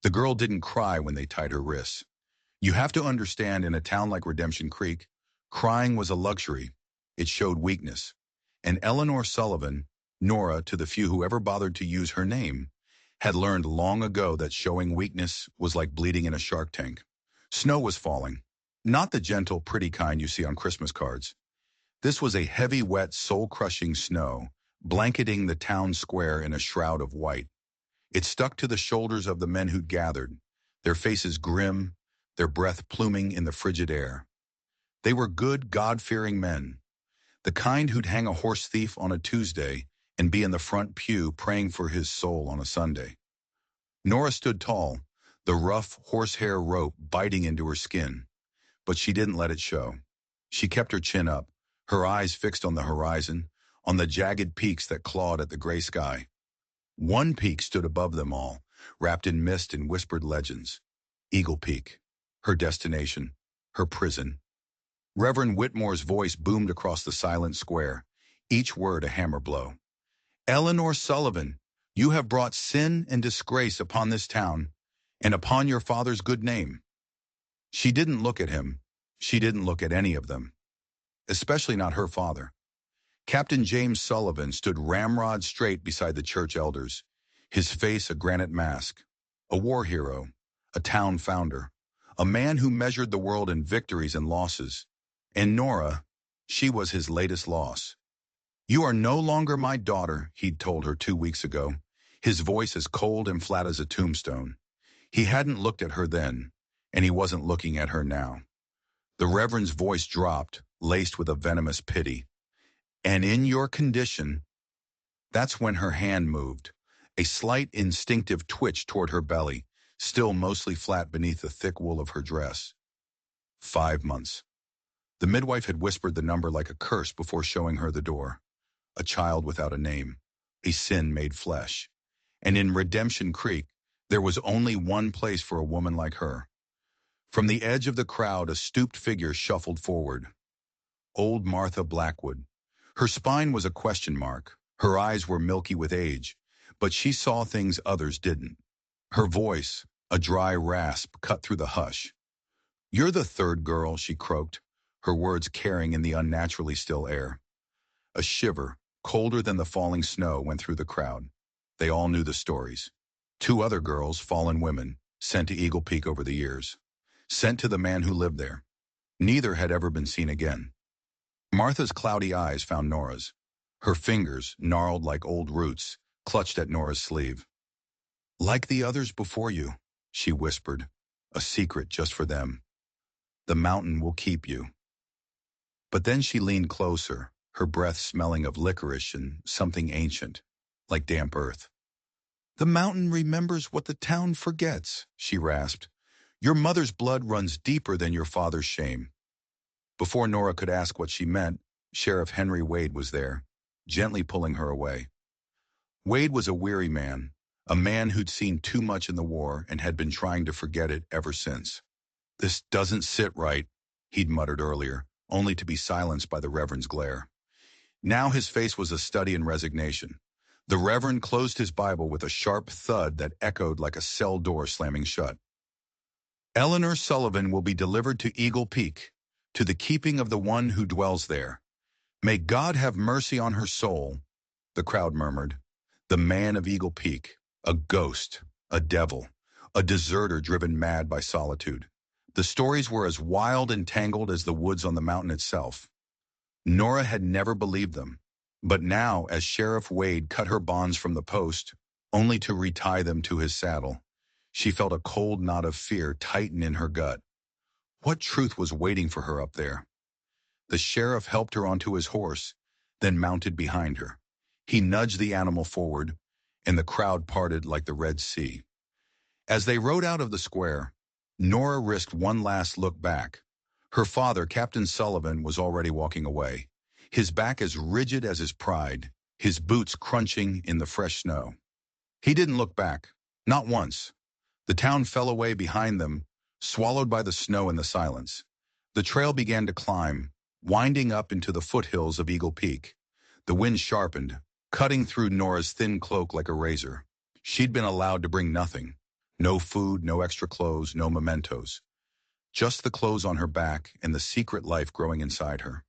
The girl didn't cry when they tied her wrists. You have to understand, in a town like Redemption Creek, crying was a luxury. It showed weakness. And Eleanor Sullivan, Nora to the few who ever bothered to use her name, had learned long ago that showing weakness was like bleeding in a shark tank. Snow was falling. Not the gentle, pretty kind you see on Christmas cards. This was a heavy, wet, soul-crushing snow, blanketing the town square in a shroud of white. It stuck to the shoulders of the men who'd gathered, their faces grim, their breath pluming in the frigid air. They were good, God-fearing men, the kind who'd hang a horse thief on a Tuesday and be in the front pew praying for his soul on a Sunday. Nora stood tall, the rough horsehair rope biting into her skin, but she didn't let it show. She kept her chin up, her eyes fixed on the horizon, on the jagged peaks that clawed at the gray sky. One peak stood above them all, wrapped in mist and whispered legends. Eagle Peak, her destination, her prison. Reverend Whitmore's voice boomed across the silent square, each word a hammer blow. Eleanor Sullivan, you have brought sin and disgrace upon this town, and upon your father's good name. She didn't look at him. She didn't look at any of them, especially not her father. Captain James Sullivan stood ramrod straight beside the church elders, his face a granite mask. A war hero, a town founder, a man who measured the world in victories and losses. And Nora, she was his latest loss. You are no longer my daughter, he'd told her 2 weeks ago, his voice as cold and flat as a tombstone. He hadn't looked at her then, and he wasn't looking at her now. The Reverend's voice dropped, laced with a venomous pity. And in your condition, that's when her hand moved, a slight instinctive twitch toward her belly, still mostly flat beneath the thick wool of her dress. 5 months. The midwife had whispered the number like a curse before showing her the door. A child without a name, a sin made flesh. And in Redemption Creek, there was only one place for a woman like her. From the edge of the crowd, a stooped figure shuffled forward. Old Martha Blackwood. Her spine was a question mark. Her eyes were milky with age, but she saw things others didn't. Her voice, a dry rasp, cut through the hush. You're the third girl, she croaked, her words carrying in the unnaturally still air. A shiver, colder than the falling snow, went through the crowd. They all knew the stories. 2 other girls, fallen women, sent to Eagle Peak over the years. Sent to the man who lived there. Neither had ever been seen again. Martha's cloudy eyes found Nora's. Her fingers, gnarled like old roots, clutched at Nora's sleeve. Like the others before you, she whispered, a secret just for them. The mountain will keep you. But then she leaned closer, her breath smelling of licorice and something ancient, like damp earth. The mountain remembers what the town forgets, she rasped. Your mother's blood runs deeper than your father's shame. Before Nora could ask what she meant, Sheriff Henry Wade was there, gently pulling her away. Wade was a weary man, a man who'd seen too much in the war and had been trying to forget it ever since. This doesn't sit right, he'd muttered earlier, only to be silenced by the Reverend's glare. Now his face was a study in resignation. The Reverend closed his Bible with a sharp thud that echoed like a cell door slamming shut. Eleanor Sullivan will be delivered to Eagle Peak, to the keeping of the one who dwells there. May God have mercy on her soul, the crowd murmured. The man of Eagle Peak, a ghost, a devil, a deserter driven mad by solitude. The stories were as wild and tangled as the woods on the mountain itself. Nora had never believed them, but now, as Sheriff Wade cut her bonds from the post, only to retie them to his saddle, she felt a cold knot of fear tighten in her gut. What truth was waiting for her up there? The sheriff helped her onto his horse, then mounted behind her. He nudged the animal forward, and the crowd parted like the Red Sea. As they rode out of the square, Nora risked one last look back. Her father, Captain Sullivan, was already walking away, his back as rigid as his pride, his boots crunching in the fresh snow. He didn't look back, not once. The town fell away behind them, swallowed by the snow and the silence. The trail began to climb, winding up into the foothills of Eagle Peak. The wind sharpened, cutting through Nora's thin cloak like a razor. She'd been allowed to bring nothing. No food, no extra clothes, no mementos. Just the clothes on her back and the secret life growing inside her.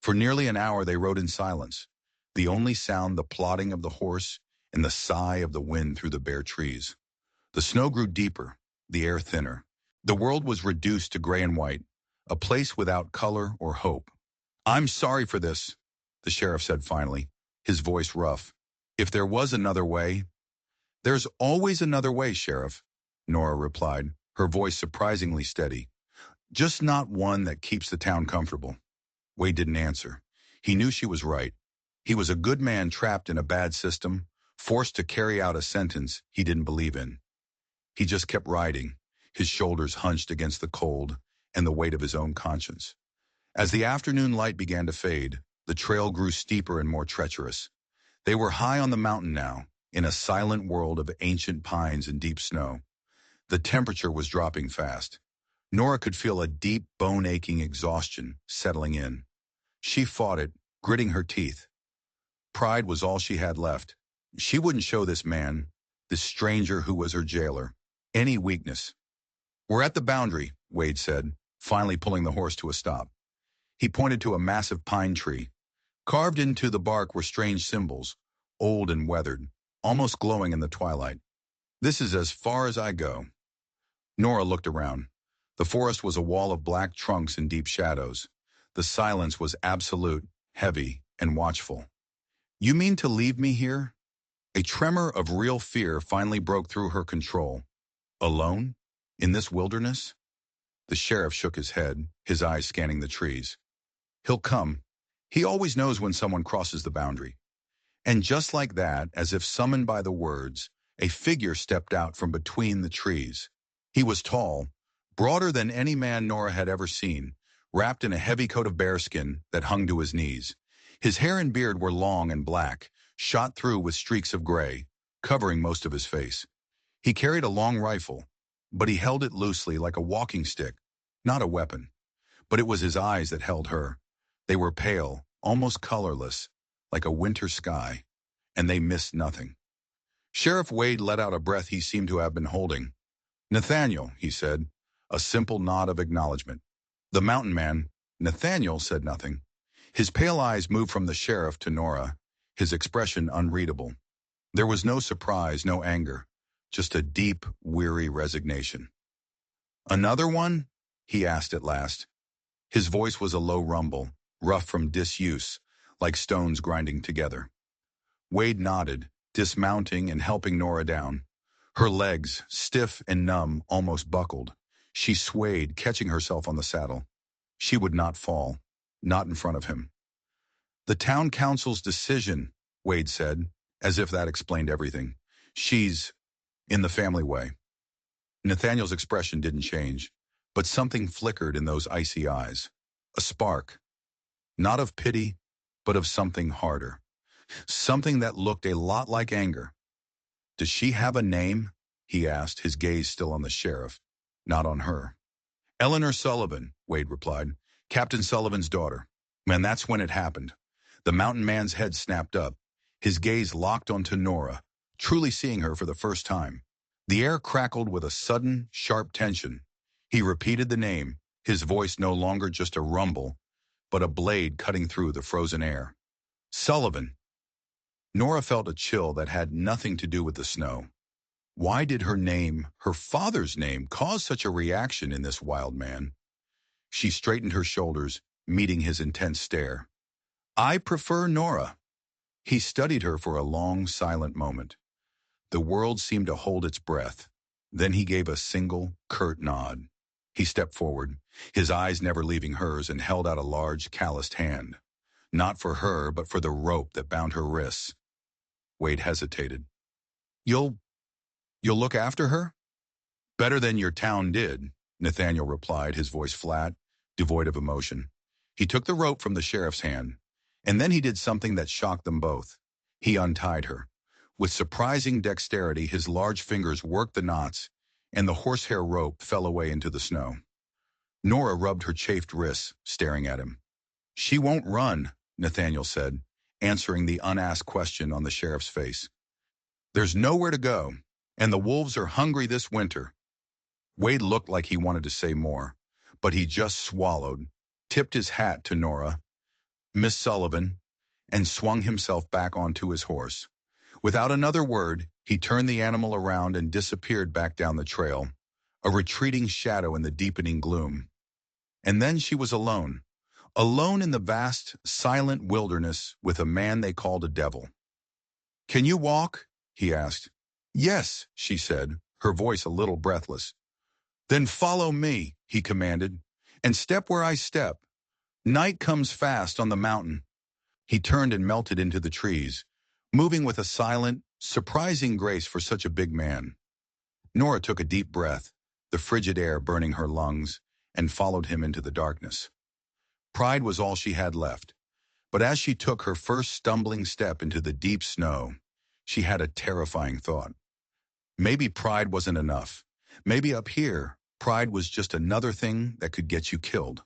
For nearly an hour they rode in silence, the only sound the plodding of the horse and the sigh of the wind through the bare trees. The snow grew deeper, the air thinner. The world was reduced to gray and white, a place without color or hope. "I'm sorry for this," the sheriff said finally, his voice rough. "If there was another way—" "There's always another way, Sheriff," Nora replied, her voice surprisingly steady. "Just not one that keeps the town comfortable." Wade didn't answer. He knew she was right. He was a good man trapped in a bad system, forced to carry out a sentence he didn't believe in. He just kept riding, his shoulders hunched against the cold and the weight of his own conscience. As the afternoon light began to fade, the trail grew steeper and more treacherous. They were high on the mountain now, in a silent world of ancient pines and deep snow. The temperature was dropping fast. Nora could feel a deep, bone-aching exhaustion settling in. She fought it, gritting her teeth. Pride was all she had left. She wouldn't show this man, this stranger who was her jailer, any weakness. "We're at the boundary," Wade said, finally pulling the horse to a stop. He pointed to a massive pine tree. Carved into the bark were strange symbols, old and weathered, almost glowing in the twilight. "This is as far as I go." Nora looked around. The forest was a wall of black trunks and deep shadows. The silence was absolute, heavy, and watchful. "You mean to leave me here?" A tremor of real fear finally broke through her control. "Alone? In this wilderness?" The sheriff shook his head, his eyes scanning the trees. "He'll come. He always knows when someone crosses the boundary." And just like that, as if summoned by the words, a figure stepped out from between the trees. He was tall, broader than any man Nora had ever seen, wrapped in a heavy coat of bearskin that hung to his knees. His hair and beard were long and black, shot through with streaks of gray, covering most of his face. He carried a long rifle, but he held it loosely like a walking stick, not a weapon. But it was his eyes that held her. They were pale, almost colorless, like a winter sky, and they missed nothing. Sheriff Wade let out a breath he seemed to have been holding. "Nathaniel," he said, a simple nod of acknowledgement. The mountain man, Nathaniel, said nothing. His pale eyes moved from the sheriff to Nora, his expression unreadable. There was no surprise, no anger, just a deep, weary resignation. "Another one?" he asked at last. His voice was a low rumble, rough from disuse, like stones grinding together. Wade nodded, dismounting and helping Nora down. Her legs, stiff and numb, almost buckled. She swayed, catching herself on the saddle. She would not fall, not in front of him. "The town council's decision," Wade said, as if that explained everything. "She's in the family way." Nathaniel's expression didn't change, but something flickered in those icy eyes. A spark, not of pity, but of something harder. Something that looked a lot like anger. "Does she have a name?" he asked, his gaze still on the sheriff, not on her. "Eleanor Sullivan," Wade replied. "Captain Sullivan's daughter." And that's when it happened. The mountain man's head snapped up. His gaze locked onto Nora, truly seeing her for the first time. The air crackled with a sudden, sharp tension. He repeated the name, his voice no longer just a rumble, but a blade cutting through the frozen air. "Sullivan." Nora felt a chill that had nothing to do with the snow. Why did her name, her father's name, cause such a reaction in this wild man? She straightened her shoulders, meeting his intense stare. "I prefer Nora." He studied her for a long, silent moment. The world seemed to hold its breath. Then he gave a single, curt nod. He stepped forward, his eyes never leaving hers, and held out a large, calloused hand. Not for her, but for the rope that bound her wrists. Wade hesitated. You'll look after her?" "Better than your town did," Nathaniel replied, his voice flat, devoid of emotion. He took the rope from the sheriff's hand, and then he did something that shocked them both. He untied her. With surprising dexterity, his large fingers worked the knots, and the horsehair rope fell away into the snow. Nora rubbed her chafed wrists, staring at him. "She won't run," Nathaniel said, answering the unasked question on the sheriff's face. "There's nowhere to go, And the wolves are hungry this winter. Wade looked like he wanted to say more, but he just swallowed, tipped his hat to Nora, Miss Sullivan, and swung himself back onto his horse. Without another word, he turned the animal around and disappeared back down the trail, a retreating shadow in the deepening gloom. And then she was alone, alone in the vast, silent wilderness with a man they called a devil. "Can you walk?" he asked. "Yes," she said, her voice a little breathless. "Then follow me," he commanded, "and step where I step. Night comes fast on the mountain." He turned and melted into the trees, moving with a silent, surprising grace for such a big man. Nora took a deep breath, the frigid air burning her lungs, and followed him into the darkness. Pride was all she had left, but as she took her first stumbling step into the deep snow, she had a terrifying thought. Maybe pride wasn't enough. Maybe up here, pride was just another thing that could get you killed.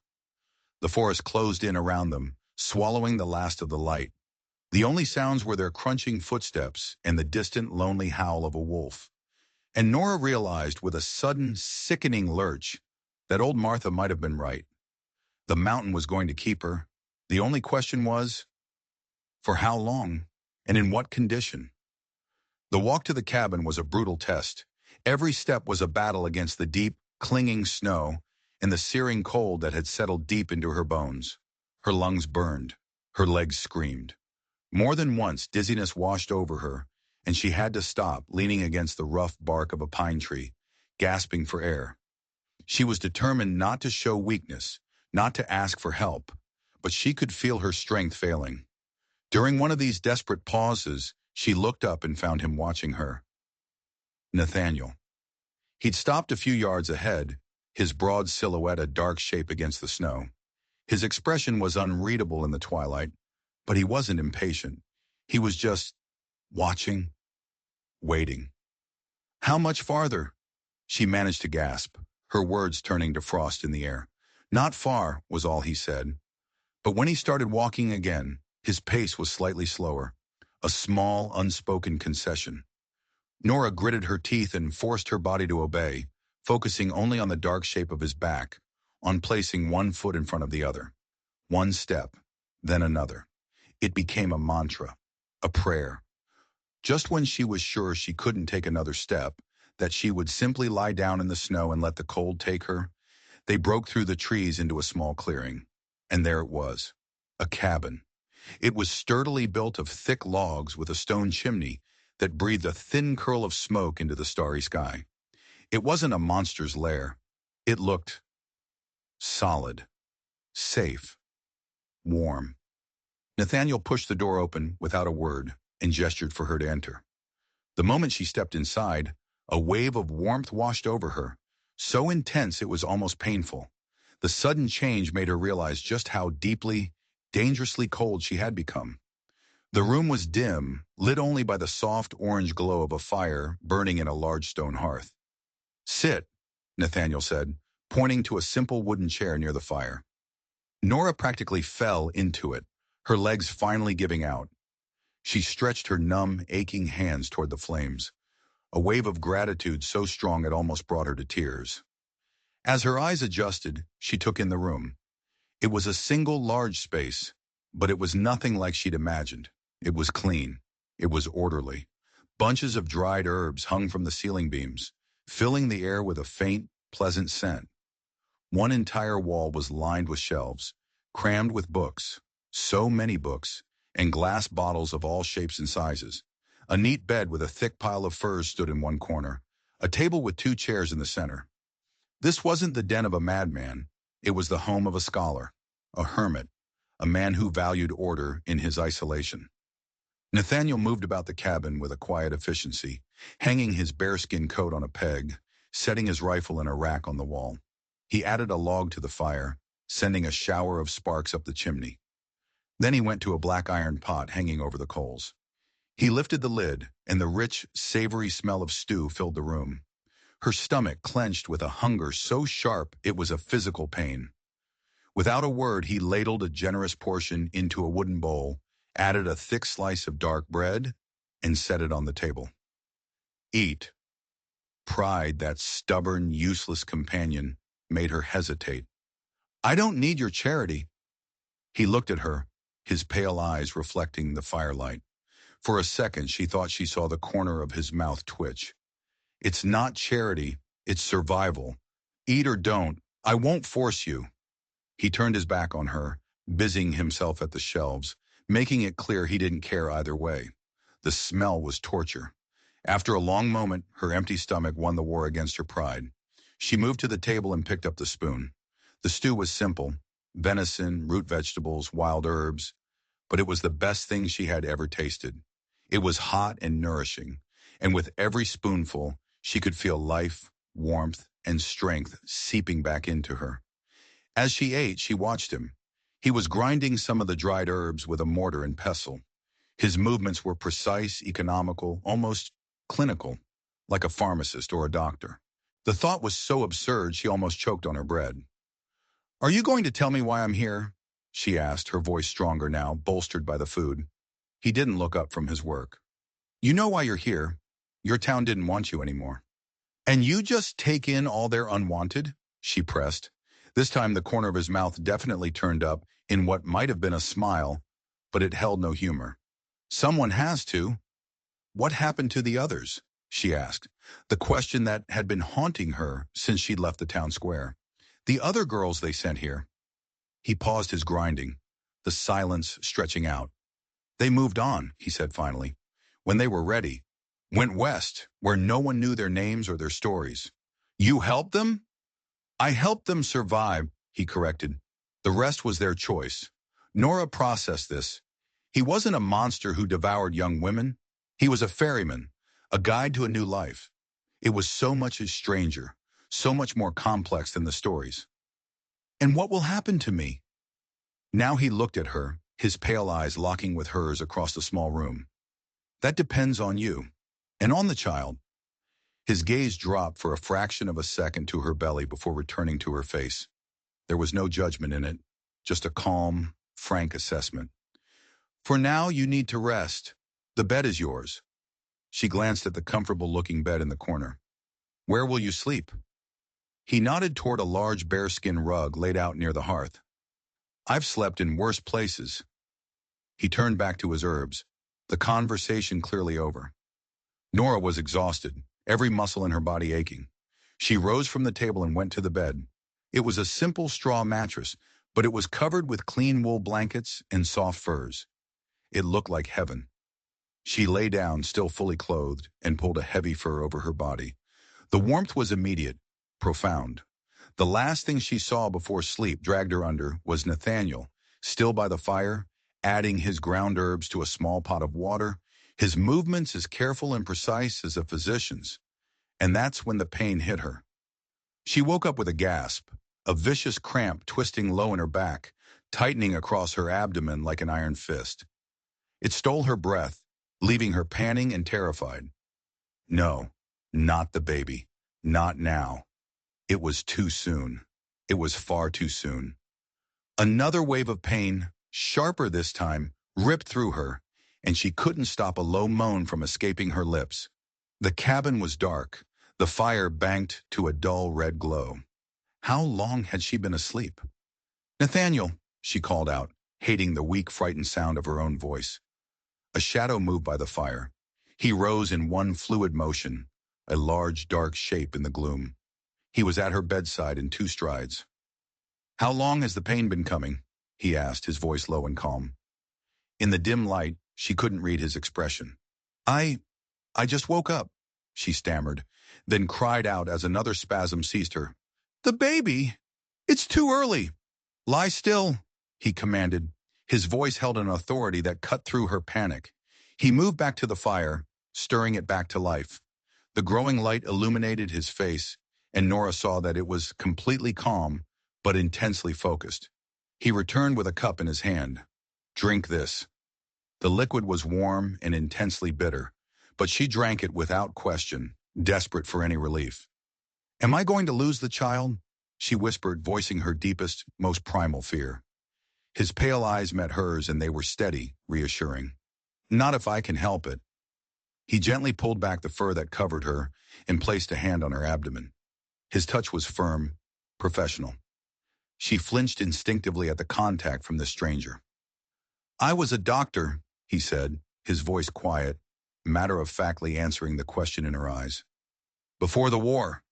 The forest closed in around them, swallowing the last of the light. The only sounds were their crunching footsteps and the distant, lonely howl of a wolf. And Nora realized with a sudden, sickening lurch that old Martha might have been right. The mountain was going to keep her. The only question was, for how long and in what condition? The walk to the cabin was a brutal test. Every step was a battle against the deep, clinging snow and the searing cold that had settled deep into her bones. Her lungs burned. Her legs screamed. More than once, dizziness washed over her, and she had to stop, leaning against the rough bark of a pine tree, gasping for air. She was determined not to show weakness, not to ask for help, but she could feel her strength failing. During one of these desperate pauses, she looked up and found him watching her. Nathaniel. He'd stopped a few yards ahead, his broad silhouette a dark shape against the snow. His expression was unreadable in the twilight, but he wasn't impatient. He was just watching, waiting. "How much farther?" She managed to gasp, her words turning to frost in the air. "Not far," was all he said. But when he started walking again, his pace was slightly slower, a small, unspoken concession. Nora gritted her teeth and forced her body to obey, focusing only on the dark shape of his back, on placing one foot in front of the other. One step, then another. It became a mantra, a prayer. Just when she was sure she couldn't take another step, that she would simply lie down in the snow and let the cold take her, they broke through the trees into a small clearing. And there it was, a cabin. It was sturdily built of thick logs with a stone chimney that breathed a thin curl of smoke into the starry sky. It wasn't a monster's lair. It looked solid, safe, warm. Nathaniel pushed the door open without a word and gestured for her to enter. The moment she stepped inside, a wave of warmth washed over her, so intense it was almost painful. The sudden change made her realize just how deeply, dangerously cold she had become. The room was dim, lit only by the soft orange glow of a fire burning in a large stone hearth. "Sit," Nathaniel said, pointing to a simple wooden chair near the fire. Nora practically fell into it, her legs finally giving out. She stretched her numb, aching hands toward the flames, a wave of gratitude so strong it almost brought her to tears. As her eyes adjusted, she took in the room. It was a single large space, but it was nothing like she'd imagined. It was clean. It was orderly. Bunches of dried herbs hung from the ceiling beams, filling the air with a faint, pleasant scent. One entire wall was lined with shelves, crammed with books, so many books, and glass bottles of all shapes and sizes. A neat bed with a thick pile of furs stood in one corner, a table with two chairs in the center. This wasn't the den of a madman. It was the home of a scholar, a hermit, a man who valued order in his isolation. Nathaniel moved about the cabin with a quiet efficiency, hanging his bearskin coat on a peg, setting his rifle in a rack on the wall. He added a log to the fire, sending a shower of sparks up the chimney. Then he went to a black iron pot hanging over the coals. He lifted the lid, and the rich, savory smell of stew filled the room. Her stomach clenched with a hunger so sharp it was a physical pain. Without a word, he ladled a generous portion into a wooden bowl, added a thick slice of dark bread, and set it on the table. "Eat," Pride, that stubborn, useless companion, made her hesitate. I don't need your charity. He looked at her, his pale eyes reflecting the firelight. For a second, she thought she saw the corner of his mouth twitch. It's not charity, it's survival. Eat or don't, I won't force you. He turned his back on her, busying himself at the shelves, making it clear he didn't care either way. The smell was torture. After a long moment, her empty stomach won the war against her pride. She moved to the table and picked up the spoon. The stew was simple: venison, root vegetables, wild herbs, but it was the best thing she had ever tasted. It was hot and nourishing, and with every spoonful, she could feel life, warmth, and strength seeping back into her. As she ate, she watched him. He was grinding some of the dried herbs with a mortar and pestle. His movements were precise, economical, almost clinical, like a pharmacist or a doctor. The thought was so absurd she almost choked on her bread. Are you going to tell me why I'm here? She asked, her voice stronger now, bolstered by the food. He didn't look up from his work. You know why you're here. Your town didn't want you anymore. And you just take in all their unwanted? She pressed. This time the corner of his mouth definitely turned up in what might have been a smile, but it held no humor. Someone has to. What happened to the others? She asked, the question that had been haunting her since she'd left the town square. The other girls they sent here. He paused his grinding, the silence stretching out. They moved on, he said finally. When they were ready, went west, where no one knew their names or their stories. You helped them? I helped them survive, he corrected. The rest was their choice. Nora processed this. He wasn't a monster who devoured young women. He was a ferryman, a guide to a new life. It was so much a stranger, so much more complex than the stories. And what will happen to me? Now he looked at her, his pale eyes locking with hers across the small room. That depends on you. And on the child. His gaze dropped for a fraction of a second to her belly before returning to her face. There was no judgment in it, just a calm, frank assessment. For now, you need to rest. The bed is yours. She glanced at the comfortable-looking bed in the corner. Where will you sleep? He nodded toward a large bearskin rug laid out near the hearth. I've slept in worse places. He turned back to his herbs, the conversation clearly over. Nora was exhausted, every muscle in her body aching. She rose from the table and went to the bed. It was a simple straw mattress, but it was covered with clean wool blankets and soft furs. It looked like heaven. She lay down, still fully clothed, and pulled a heavy fur over her body. The warmth was immediate, profound. The last thing she saw before sleep dragged her under was Nathaniel, still by the fire, adding his ground herbs to a small pot of water, his movements as careful and precise as a physician's. And that's when the pain hit her. She woke up with a gasp, a vicious cramp twisting low in her back, tightening across her abdomen like an iron fist. It stole her breath, leaving her panting and terrified. No, not the baby. Not now. It was too soon. It was far too soon. Another wave of pain, sharper this time, ripped through her, and she couldn't stop a low moan from escaping her lips. The cabin was dark, the fire banked to a dull red glow. How long had she been asleep? Nathaniel, she called out, hating the weak, frightened sound of her own voice. A shadow moved by the fire. He rose in one fluid motion, a large, dark shape in the gloom. He was at her bedside in 2 strides. How long has the pain been coming? He asked, his voice low and calm. In the dim light, she couldn't read his expression. I just woke up, she stammered, then cried out as another spasm seized her. The baby! It's too early! Lie still, he commanded. His voice held an authority that cut through her panic. He moved back to the fire, stirring it back to life. The growing light illuminated his face, and Nora saw that it was completely calm, but intensely focused. He returned with a cup in his hand. Drink this. The liquid was warm and intensely bitter, but she drank it without question, desperate for any relief. Am I going to lose the child? She whispered, voicing her deepest, most primal fear. His pale eyes met hers, and they were steady, reassuring. Not if I can help it. He gently pulled back the fur that covered her and placed a hand on her abdomen. His touch was firm, professional. She flinched instinctively at the contact from the stranger. "I was a doctor," he said, his voice quiet, matter-of-factly answering the question in her eyes. "Before the war."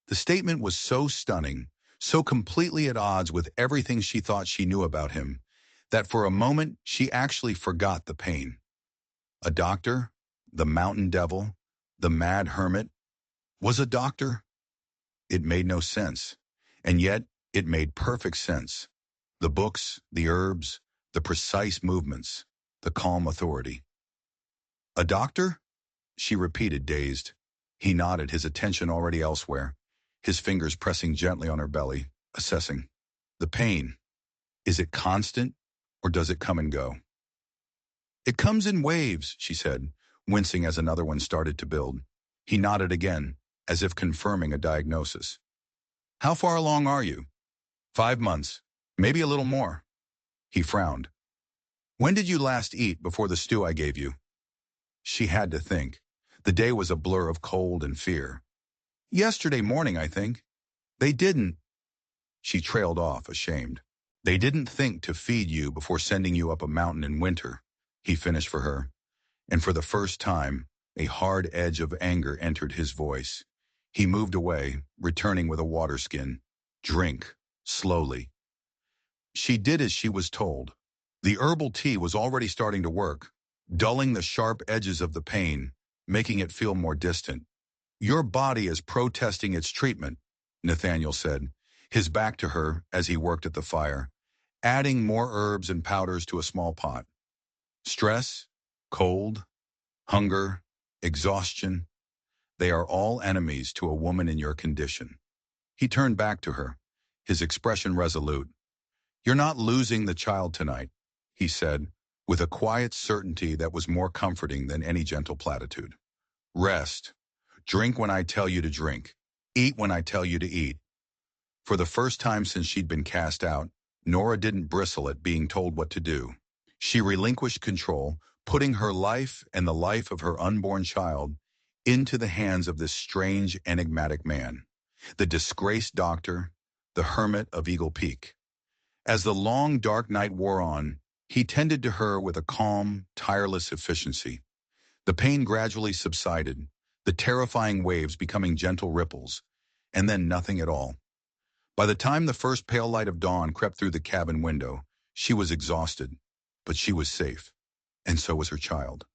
The statement was so stunning, so completely at odds with everything she thought she knew about him, that for a moment she actually forgot the pain. A doctor? The mountain devil? The mad hermit? Was a doctor? It made no sense. And yet, it made perfect sense. The books, the herbs, the precise movements, the calm authority. "A doctor?" she repeated, dazed. He nodded, his attention already elsewhere, his fingers pressing gently on her belly, assessing. "The pain. Is it constant, or does it come and go?" "It comes in waves," she said, wincing as another one started to build. He nodded again, as if confirming a diagnosis. "How far along are you?" 5 months. Maybe a little more." He frowned. "When did you last eat before the stew I gave you?" She had to think. The day was a blur of cold and fear. "Yesterday morning, I think." "They didn't." She trailed off, ashamed. "They didn't think to feed you before sending you up a mountain in winter," he finished for her. And for the first time, a hard edge of anger entered his voice. He moved away, returning with a water skin. "Drink, slowly." She did as she was told. The herbal tea was already starting to work, dulling the sharp edges of the pain, making it feel more distant. "Your body is protesting its treatment," Nathaniel said, his back to her as he worked at the fire, adding more herbs and powders to a small pot. "Stress, cold, hunger, exhaustion, they are all enemies to a woman in your condition." He turned back to her, his expression resolute. "You're not losing the child tonight," he said, with a quiet certainty that was more comforting than any gentle platitude. "Rest. Drink when I tell you to drink. Eat when I tell you to eat." For the first time since she'd been cast out, Nora didn't bristle at being told what to do. She relinquished control, putting her life and the life of her unborn child into the hands of this strange, enigmatic man, the disgraced doctor, the hermit of Eagle Peak. As the long, dark night wore on, he tended to her with a calm, tireless efficiency. The pain gradually subsided, the terrifying waves becoming gentle ripples, and then nothing at all. By the time the first pale light of dawn crept through the cabin window, she was exhausted, but she was safe, and so was her child.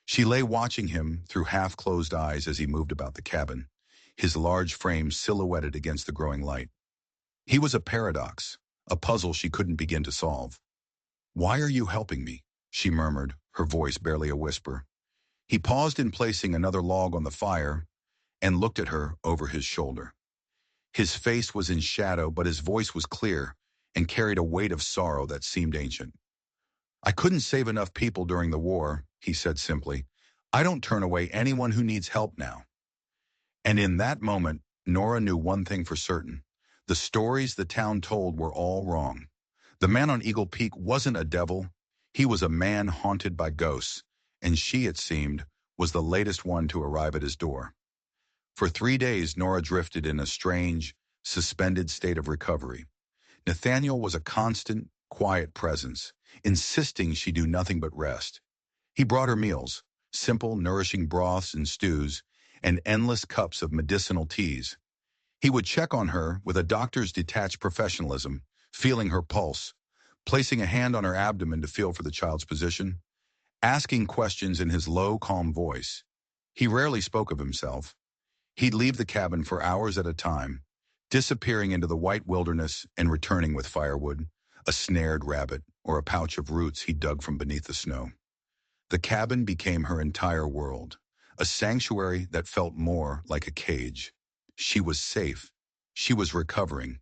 She lay watching him through half-closed eyes as he moved about the cabin, his large frame silhouetted against the growing light. He was a paradox, a puzzle she couldn't begin to solve. "Why are you helping me?" she murmured, her voice barely a whisper. He paused in placing another log on the fire and looked at her over his shoulder. His face was in shadow, but his voice was clear and carried a weight of sorrow that seemed ancient. "I couldn't save enough people during the war," he said simply. "I don't turn away anyone who needs help now." And in that moment, Nora knew one thing for certain. The stories the town told were all wrong. The man on Eagle Peak wasn't a devil. He was a man haunted by ghosts, and she, it seemed, was the latest one to arrive at his door. For 3 days, Nora drifted in a strange, suspended state of recovery. Nathaniel was a constant, quiet presence, insisting she do nothing but rest. He brought her meals, simple, nourishing broths and stews, and endless cups of medicinal teas. He would check on her with a doctor's detached professionalism, feeling her pulse, placing a hand on her abdomen to feel for the child's position, asking questions in his low, calm voice. He rarely spoke of himself. He'd leave the cabin for hours at a time, disappearing into the white wilderness and returning with firewood, a snared rabbit, or a pouch of roots he dug from beneath the snow. The cabin became her entire world, a sanctuary that felt more like a cage. She was safe. She was recovering.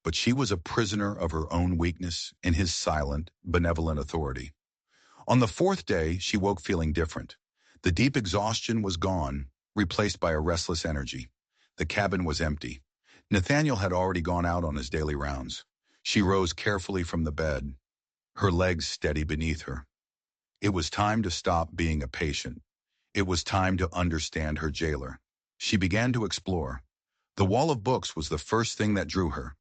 But she was a prisoner of her own weakness and his silent, benevolent authority. On the 4th day, she woke feeling different. The deep exhaustion was gone, replaced by a restless energy. The cabin was empty. Nathaniel had already gone out on his daily rounds. She rose carefully from the bed, her legs steady beneath her. It was time to stop being a patient. It was time to understand her jailer. She began to explore. The wall of books was the first thing that drew her.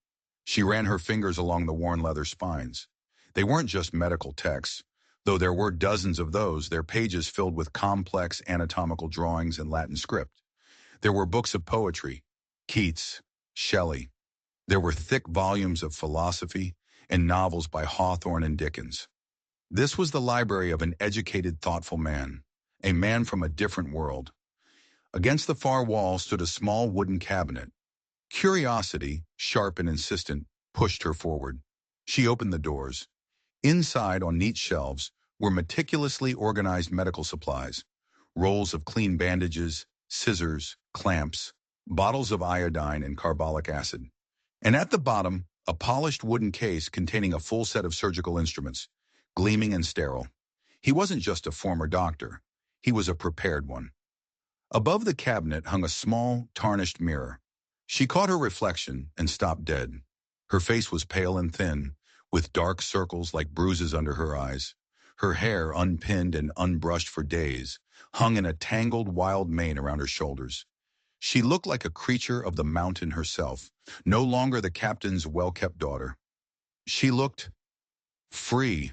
She ran her fingers along the worn leather spines. They weren't just medical texts, though there were dozens of those, their pages filled with complex anatomical drawings in Latin script. There were books of poetry, Keats, Shelley. There were thick volumes of philosophy and novels by Hawthorne and Dickens. This was the library of an educated, thoughtful man, a man from a different world. Against the far wall stood a small wooden cabinet. Curiosity, sharp and insistent, pushed her forward. She opened the doors. Inside, on neat shelves, were meticulously organized medical supplies, rolls of clean bandages, scissors, clamps, bottles of iodine and carbolic acid. And at the bottom, a polished wooden case containing a full set of surgical instruments, gleaming and sterile. He wasn't just a former doctor. He was a prepared one. Above the cabinet hung a small, tarnished mirror. She caught her reflection and stopped dead. Her face was pale and thin, with dark circles like bruises under her eyes. Her hair, unpinned and unbrushed for days, hung in a tangled wild mane around her shoulders. She looked like a creature of the mountain herself, no longer the captain's well-kept daughter. She looked free.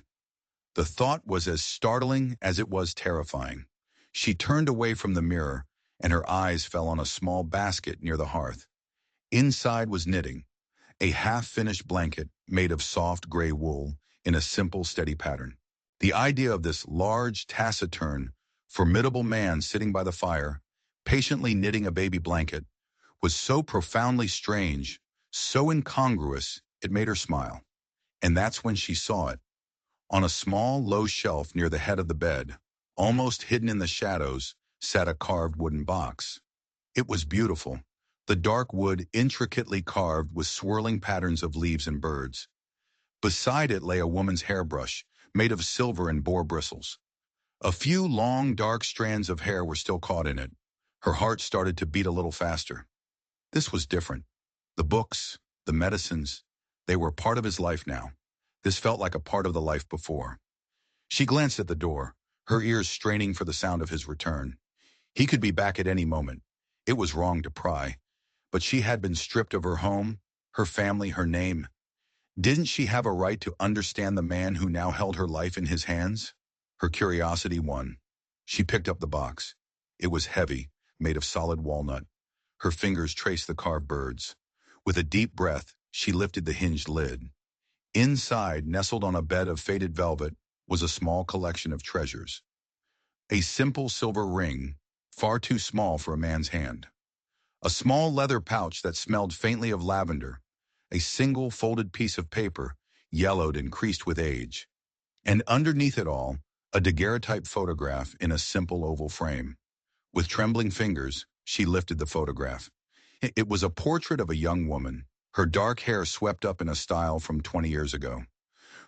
The thought was as startling as it was terrifying. She turned away from the mirror, and her eyes fell on a small basket near the hearth. Inside was knitting, a half-finished blanket made of soft gray wool in a simple, steady pattern. The idea of this large, taciturn, formidable man sitting by the fire, patiently knitting a baby blanket, was so profoundly strange, so incongruous, it made her smile. And that's when she saw it. On a small, low shelf near the head of the bed, almost hidden in the shadows, sat a carved wooden box. It was beautiful, the dark wood intricately carved with swirling patterns of leaves and birds. Beside it lay a woman's hairbrush, made of silver and boar bristles. A few long, dark strands of hair were still caught in it. Her heart started to beat a little faster. This was different. The books, the medicines, they were part of his life now. This felt like a part of the life before. She glanced at the door, her ears straining for the sound of his return. He could be back at any moment. It was wrong to pry. But she had been stripped of her home, her family, her name. Didn't she have a right to understand the man who now held her life in his hands? Her curiosity won. She picked up the box. It was heavy, made of solid walnut. Her fingers traced the carved birds. With a deep breath, she lifted the hinged lid. Inside, nestled on a bed of faded velvet, was a small collection of treasures. A simple silver ring, far too small for a man's hand. A small leather pouch that smelled faintly of lavender. A single folded piece of paper, yellowed and creased with age. And underneath it all, a daguerreotype photograph in a simple oval frame. With trembling fingers, she lifted the photograph. It was a portrait of a young woman, her dark hair swept up in a style from 20 years ago.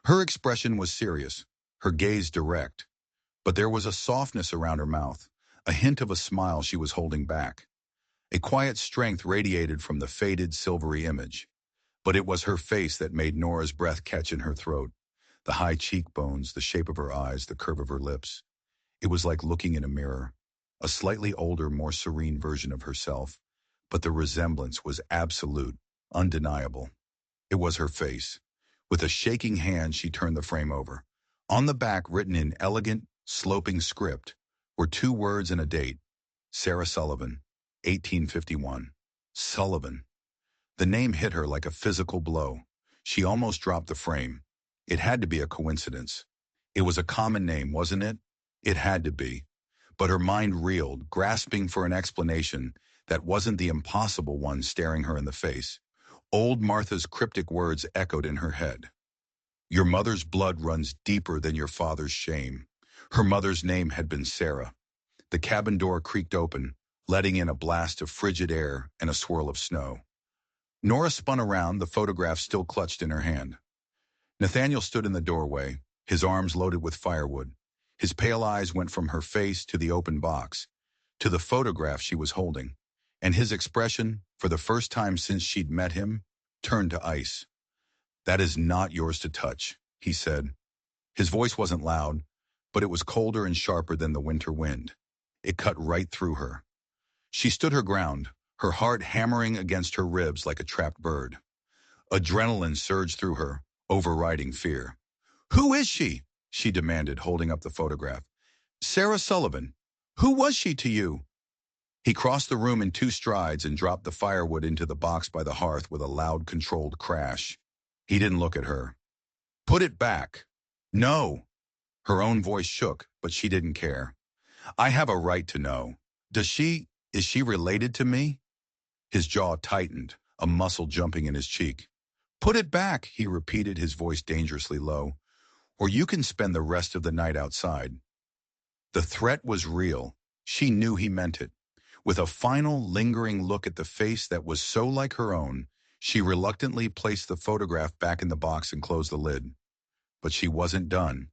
Her expression was serious, her gaze direct, but there was a softness around her mouth, a hint of a smile she was holding back. A quiet strength radiated from the faded, silvery image. But it was her face that made Nora's breath catch in her throat. The high cheekbones, the shape of her eyes, the curve of her lips. It was like looking in a mirror. A slightly older, more serene version of herself. But the resemblance was absolute, undeniable. It was her face. With a shaking hand, she turned the frame over. On the back, written in elegant, sloping script, were 2 words and a date. Sarah Sullivan, 1851. Sullivan. The name hit her like a physical blow. She almost dropped the frame. It had to be a coincidence. It was a common name, wasn't it? It had to be. But her mind reeled, grasping for an explanation that wasn't the impossible one staring her in the face. Old Martha's cryptic words echoed in her head. Your mother's blood runs deeper than your father's shame. Her mother's name had been Sarah. The cabin door creaked open, letting in a blast of frigid air and a swirl of snow. Nora spun around, the photograph still clutched in her hand. Nathaniel stood in the doorway, his arms loaded with firewood. His pale eyes went from her face to the open box, to the photograph she was holding, and his expression, for the first time since she'd met him, turned to ice. That is not yours to touch, he said. His voice wasn't loud, but it was colder and sharper than the winter wind. It cut right through her. She stood her ground, her heart hammering against her ribs like a trapped bird. Adrenaline surged through her, overriding fear. "Who is she?" she demanded, holding up the photograph. "Sarah Sullivan. Who was she to you?" He crossed the room in 2 strides and dropped the firewood into the box by the hearth with a loud, controlled crash. He didn't look at her. "Put it back." "No." Her own voice shook, but she didn't care. "I have a right to know. Is she related to me?" His jaw tightened, a muscle jumping in his cheek. "Put it back," he repeated, his voice dangerously low, "or you can spend the rest of the night outside." The threat was real. She knew he meant it. With a final, lingering look at the face that was so like her own, she reluctantly placed the photograph back in the box and closed the lid. But she wasn't done.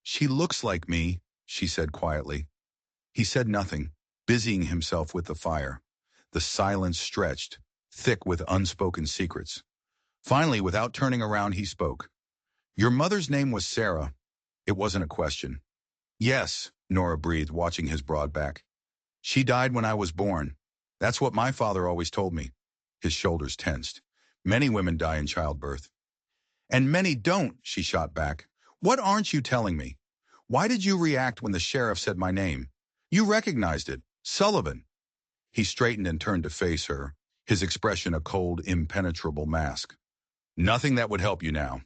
"She looks like me," she said quietly. He said nothing, busying himself with the fire. The silence stretched, thick with unspoken secrets. Finally, without turning around, he spoke. "Your mother's name was Sarah." It wasn't a question. "Yes," Nora breathed, watching his broad back. "She died when I was born. That's what my father always told me." His shoulders tensed. "Many women die in childbirth." "And many don't," she shot back. "What aren't you telling me? Why did you react when the sheriff said my name? You recognized it. Sullivan." He straightened and turned to face her, his expression a cold, impenetrable mask. "Nothing that would help you now.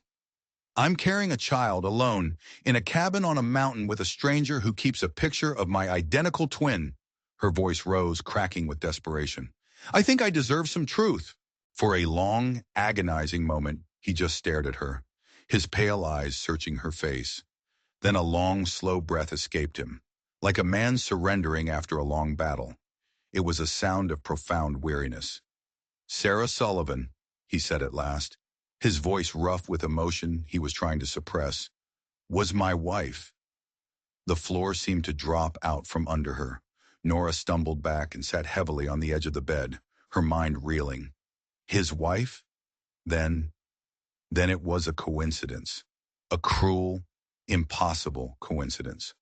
I'm carrying a child alone in a cabin on a mountain with a stranger who keeps a picture of my identical twin." Her voice rose, cracking with desperation. "I think I deserve some truth." For a long, agonizing moment, he just stared at her, his pale eyes searching her face. Then a long, slow breath escaped him, like a man surrendering after a long battle. It was a sound of profound weariness. "Sarah Sullivan," he said at last, his voice rough with emotion he was trying to suppress, "was my wife." The floor seemed to drop out from under her. Nora stumbled back and sat heavily on the edge of the bed, her mind reeling. His wife? Then it was a coincidence. A cruel, impossible coincidence.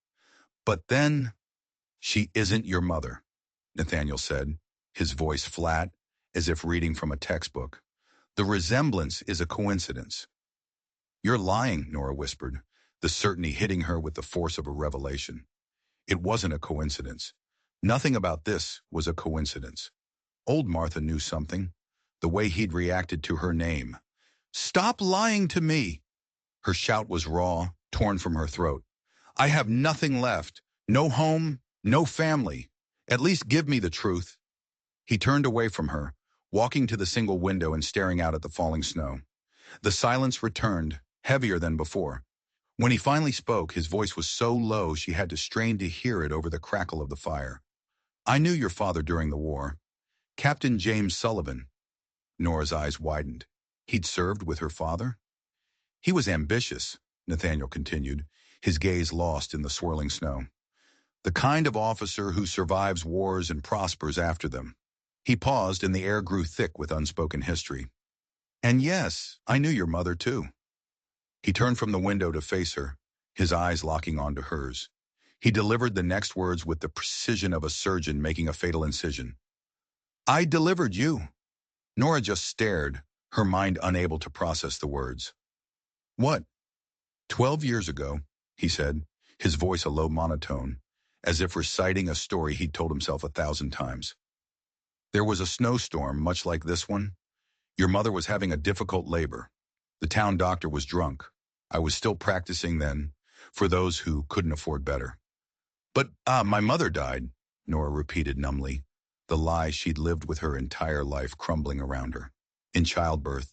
"But then, she isn't your mother," Nathaniel said, his voice flat, as if reading from a textbook. "The resemblance is a coincidence." "You're lying," Nora whispered, the certainty hitting her with the force of a revelation. It wasn't a coincidence. Nothing about this was a coincidence. Old Martha knew something. The way he'd reacted to her name. "Stop lying to me!" Her shout was raw, torn from her throat. "I have nothing left. No home, no family. At least give me the truth." He turned away from her, walking to the single window and staring out at the falling snow. The silence returned, heavier than before. When he finally spoke, his voice was so low she had to strain to hear it over the crackle of the fire. "I knew your father during the war. Captain James Sullivan." Nora's eyes widened. He'd served with her father? "He was ambitious," Nathaniel continued, his gaze lost in the swirling snow. "The kind of officer who survives wars and prospers after them." He paused and the air grew thick with unspoken history. "And yes, I knew your mother too." He turned from the window to face her, his eyes locking onto hers. He delivered the next words with the precision of a surgeon making a fatal incision. "I delivered you." Nora just stared, her mind unable to process the words. "What?" "12 years ago," he said, his voice a low monotone, as if reciting a story he'd told himself 1,000 times. "There was a snowstorm much like this one. Your mother was having a difficult labor. The town doctor was drunk. I was still practicing then, for those who couldn't afford better." "But, my mother died," Nora repeated numbly, the lie she'd lived with her entire life crumbling around her. "In childbirth."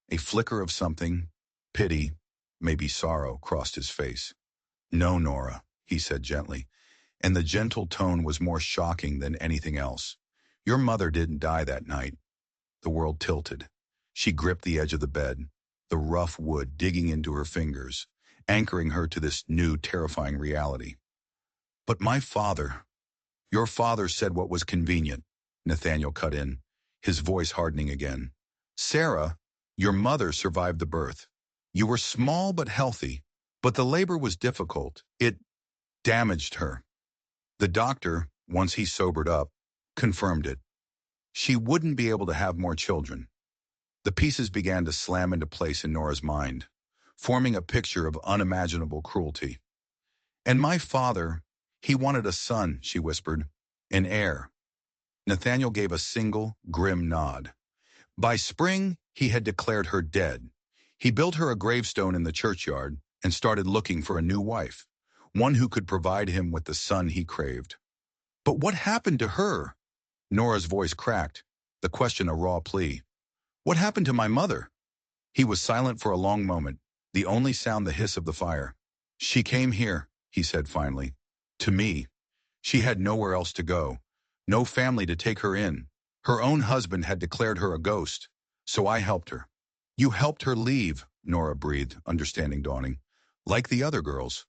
A flicker of something, pity, maybe sorrow, crossed his face. "No, Nora," he said gently, and the gentle tone was more shocking than anything else. "Your mother didn't die that night." The world tilted. She gripped the edge of the bed, the rough wood digging into her fingers, anchoring her to this new, terrifying reality. "But my father—" "Your father said what was convenient," Nathaniel cut in, his voice hardening again. "Sarah, your mother survived the birth. You were small but healthy, but the labor was difficult. It damaged her." The doctor, once he sobered up, confirmed it. She wouldn't be able to have more children. The pieces began to slam into place in Nora's mind, forming a picture of unimaginable cruelty. And my father, he wanted a son, she whispered, an heir. Nathaniel gave a single, grim nod. By spring, he had declared her dead. He built her a gravestone in the churchyard and started looking for a new wife, one who could provide him with the son he craved. But what happened to her? Nora's voice cracked, the question a raw plea. What happened to my mother? He was silent for a long moment, the only sound the hiss of the fire. She came here, he said finally. To me. She had nowhere else to go. No family to take her in. Her own husband had declared her a ghost. So I helped her. You helped her leave, Nora breathed, understanding dawning. Like the other girls.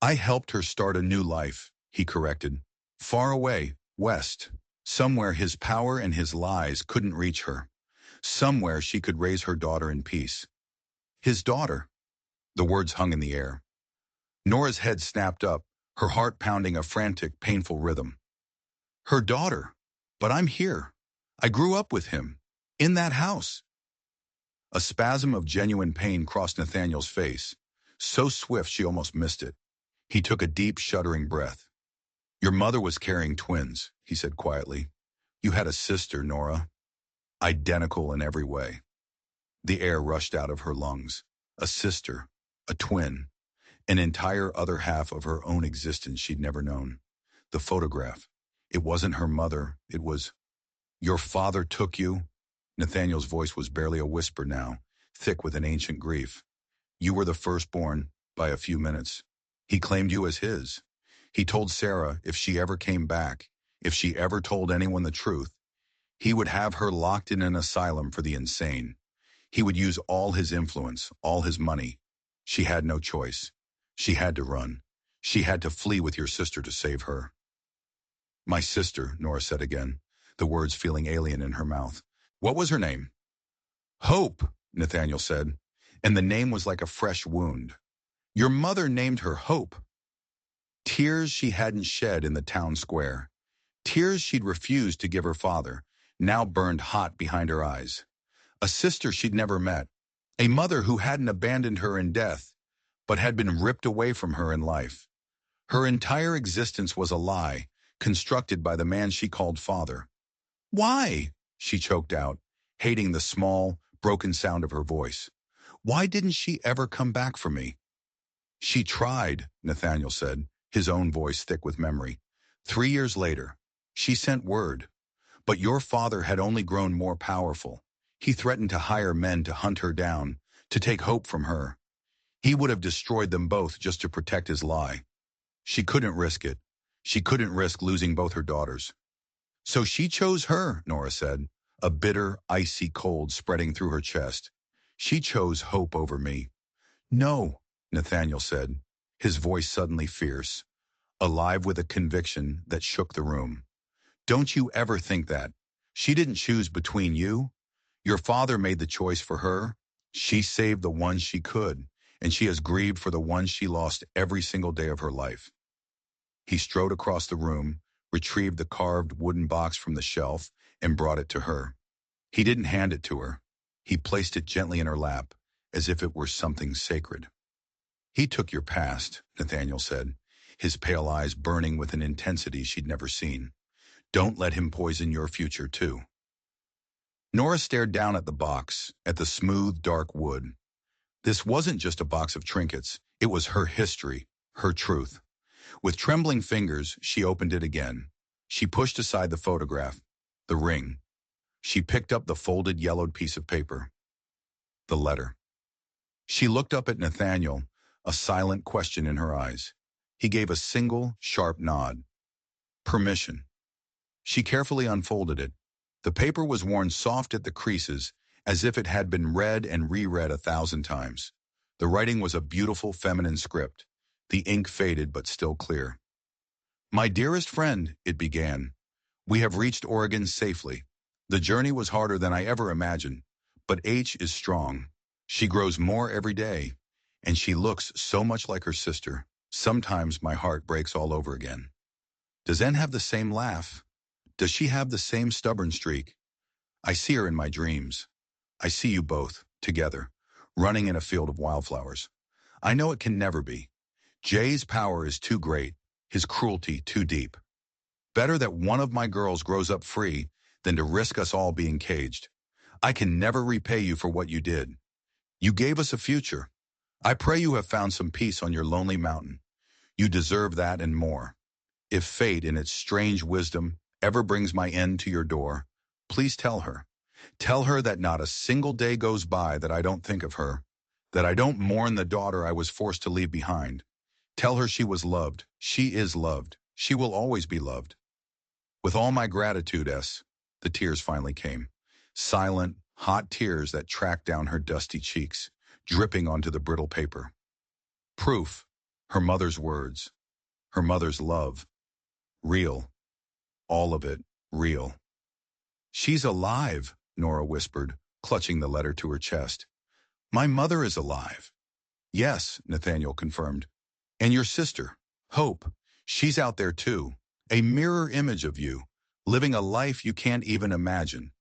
I helped her start a new life, he corrected. Far away, west. Somewhere his power and his lies couldn't reach her. Somewhere she could raise her daughter in peace. His daughter. The words hung in the air. Nora's head snapped up, her heart pounding a frantic, painful rhythm. Her daughter. But I'm here. I grew up with him. In that house. A spasm of genuine pain crossed Nathaniel's face, so swift she almost missed it. He took a deep, shuddering breath. Your mother was carrying twins, he said quietly. You had a sister, Nora. Identical in every way. The air rushed out of her lungs. A sister, a twin, an entire other half of her own existence she'd never known. The photograph. It wasn't her mother, it was, your father took you? Nathaniel's voice was barely a whisper now, thick with an ancient grief. You were the firstborn, by a few minutes. He claimed you as his. He told Sarah if she ever came back, if she ever told anyone the truth, he would have her locked in an asylum for the insane. He would use all his influence, all his money. She had no choice. She had to run. She had to flee with your sister to save her. My sister, Nora said again, the words feeling alien in her mouth. What was her name? Hope, Nathaniel said, and the name was like a fresh wound. Your mother named her Hope. Tears she hadn't shed in the town square. Tears she'd refused to give her father, now burned hot behind her eyes. A sister she'd never met. A mother who hadn't abandoned her in death, but had been ripped away from her in life. Her entire existence was a lie, constructed by the man she called father. Why? She choked out, hating the small, broken sound of her voice. Why didn't she ever come back for me? She tried, Nathaniel said, his own voice thick with memory. 3 years later, she sent word. But your father had only grown more powerful. He threatened to hire men to hunt her down, to take Hope from her. He would have destroyed them both just to protect his lie. She couldn't risk it. She couldn't risk losing both her daughters. So she chose her, Nora said, a bitter, icy cold spreading through her chest. She chose Hope over me. No, Nathaniel said, his voice suddenly fierce, alive with a conviction that shook the room. Don't you ever think that. She didn't choose between you. Your father made the choice for her. She saved the ones she could, and she has grieved for the ones she lost every single day of her life. He strode across the room, retrieved the carved wooden box from the shelf, and brought it to her. He didn't hand it to her. He placed it gently in her lap, as if it were something sacred. He took your past, Nathaniel said, his pale eyes burning with an intensity she'd never seen. Don't let him poison your future, too. Nora stared down at the box, at the smooth, dark wood. This wasn't just a box of trinkets. It was her history, her truth. With trembling fingers, she opened it again. She pushed aside the photograph, the ring. She picked up the folded, yellowed piece of paper. The letter. She looked up at Nathaniel, a silent question in her eyes. He gave a single, sharp nod. Permission. She carefully unfolded it. The paper was worn soft at the creases, as if it had been read and reread 1,000 times. The writing was a beautiful feminine script. The ink faded but still clear. My dearest friend, it began. We have reached Oregon safely. The journey was harder than I ever imagined, but H is strong. She grows more every day, and she looks so much like her sister. Sometimes my heart breaks all over again. Does N have the same laugh? Does she have the same stubborn streak? I see her in my dreams. I see you both, together, running in a field of wildflowers. I know it can never be. Jay's power is too great, his cruelty too deep. Better that one of my girls grows up free than to risk us all being caged. I can never repay you for what you did. You gave us a future. I pray you have found some peace on your lonely mountain. You deserve that and more. If fate, in its strange wisdom, ever brings my end to your door, please tell her. Tell her that not a single day goes by that I don't think of her, that I don't mourn the daughter I was forced to leave behind. Tell her she was loved. She is loved. She will always be loved. With all my gratitude, S. The tears finally came. Silent, hot tears that tracked down her dusty cheeks, dripping onto the brittle paper. Proof. Her mother's words. Her mother's love. Real. All of it, real. She's alive, Nora whispered, clutching the letter to her chest. My mother is alive. Yes, Nathaniel confirmed. And your sister, Hope, she's out there too. A mirror image of you, living a life you can't even imagine.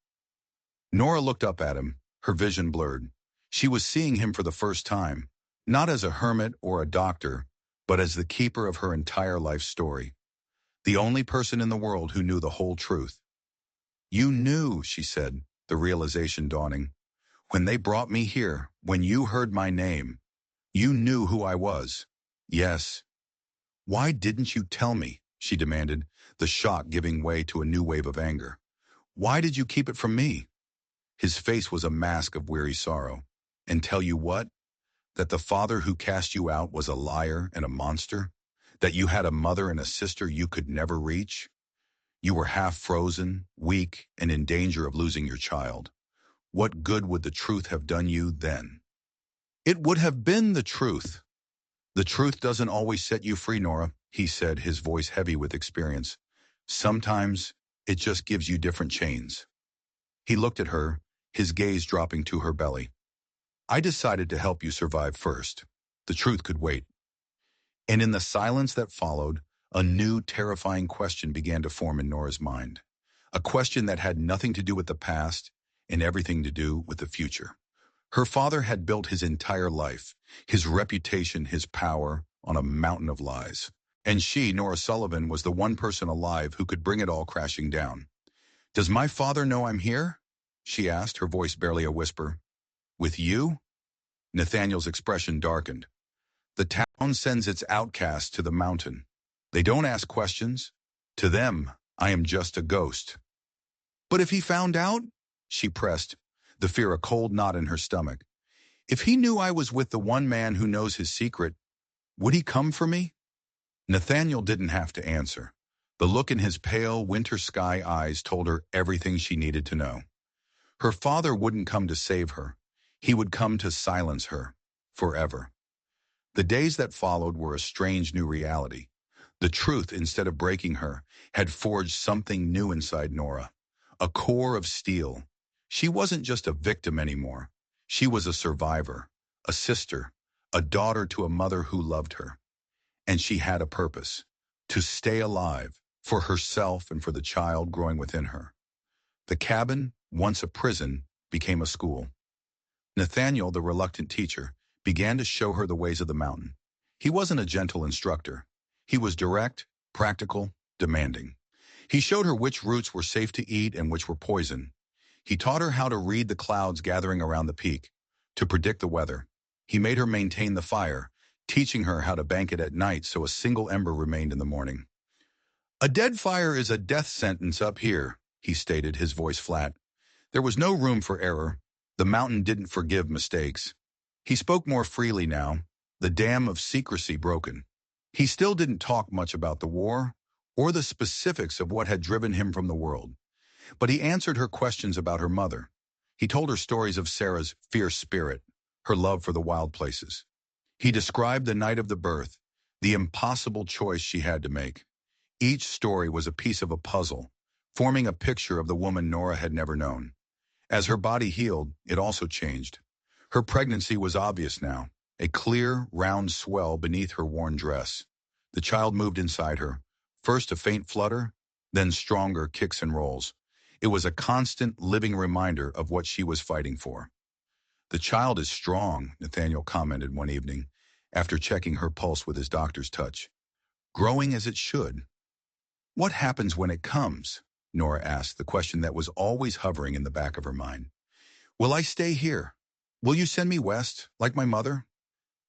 Nora looked up at him, her vision blurred. She was seeing him for the first time, not as a hermit or a doctor, but as the keeper of her entire life story. The only person in the world who knew the whole truth. You knew, she said, the realization dawning. When they brought me here, when you heard my name, you knew who I was. Yes. Why didn't you tell me? She demanded, the shock giving way to a new wave of anger. Why did you keep it from me? His face was a mask of weary sorrow. And tell you what? That the father who cast you out was a liar and a monster? That you had a mother and a sister you could never reach? You were half frozen, weak, and in danger of losing your child. What good would the truth have done you then? It would have been the truth. The truth doesn't always set you free, Nora, he said, his voice heavy with experience. Sometimes it just gives you different chains. He looked at her, his gaze dropping to her belly. I decided to help you survive first. The truth could wait. And in the silence that followed, a new, terrifying question began to form in Nora's mind. A question that had nothing to do with the past and everything to do with the future. Her father had built his entire life, his reputation, his power, on a mountain of lies. And she, Nora Sullivan, was the one person alive who could bring it all crashing down. Does my father know I'm here? She asked, her voice barely a whisper. With you? Nathaniel's expression darkened. The town sends its outcasts to the mountain. They don't ask questions. To them, I am just a ghost. But if he found out? She pressed, the fear a cold knot in her stomach. If he knew I was with the one man who knows his secret, would he come for me? Nathaniel didn't have to answer. The look in his pale, winter sky eyes told her everything she needed to know. Her father wouldn't come to save her. He would come to silence her, forever. The days that followed were a strange new reality. The truth, instead of breaking her, had forged something new inside Nora. A core of steel. She wasn't just a victim anymore. She was a survivor, a sister, a daughter to a mother who loved her. And she had a purpose, to stay alive, for herself and for the child growing within her. The cabin, once a prison, became a school. Nathaniel, the reluctant teacher, began to show her the ways of the mountain. He wasn't a gentle instructor. He was direct, practical, demanding. He showed her which roots were safe to eat and which were poison. He taught her how to read the clouds gathering around the peak, to predict the weather. He made her maintain the fire, teaching her how to bank it at night so a single ember remained in the morning. A dead fire is a death sentence up here, he stated, his voice flat. There was no room for error. The mountain didn't forgive mistakes. He spoke more freely now, the dam of secrecy broken. He still didn't talk much about the war or the specifics of what had driven him from the world. But he answered her questions about her mother. He told her stories of Sarah's fierce spirit, her love for the wild places. He described the night of the birth, the impossible choice she had to make. Each story was a piece of a puzzle, forming a picture of the woman Nora had never known. As her body healed, it also changed. Her pregnancy was obvious now, a clear, round swell beneath her worn dress. The child moved inside her, First a faint flutter, then stronger kicks and rolls. It was a constant, living reminder of what she was fighting for. "The child is strong," Nathaniel commented one evening, after checking her pulse with his doctor's touch. "Growing as it should." "What happens when it comes?" Nora asked, the question that was always hovering in the back of her mind. "Will I stay here? Will you send me west, like my mother?"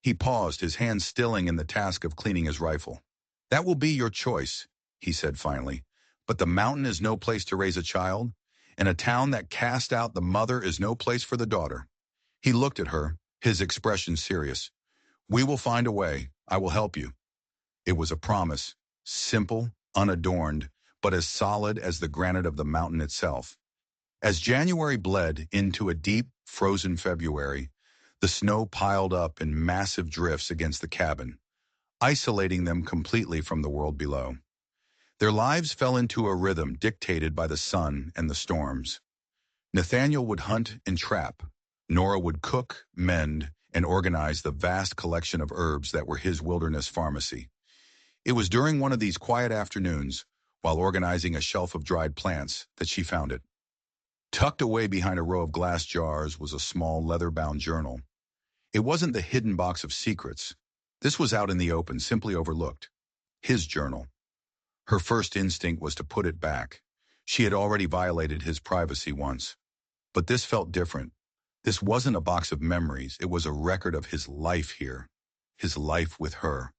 He paused, his hands stilling in the task of cleaning his rifle. "That will be your choice," he said finally. "But the mountain is no place to raise a child, and a town that cast out the mother is no place for the daughter." He looked at her, his expression serious. "We will find a way. I will help you." It was a promise, simple, unadorned, but as solid as the granite of the mountain itself. As January bled into a deep, frozen February, the snow piled up in massive drifts against the cabin, isolating them completely from the world below. Their lives fell into a rhythm dictated by the sun and the storms. Nathaniel would hunt and trap. Nora would cook, mend, and organize the vast collection of herbs that were his wilderness pharmacy. It was during one of these quiet afternoons, while organizing a shelf of dried plants, that she found it. Tucked away behind a row of glass jars was a small leather-bound journal. It wasn't the hidden box of secrets. This was out in the open, simply overlooked. His journal. Her first instinct was to put it back. She had already violated his privacy once. But this felt different. This wasn't a box of memories. It was a record of his life here. His life with her.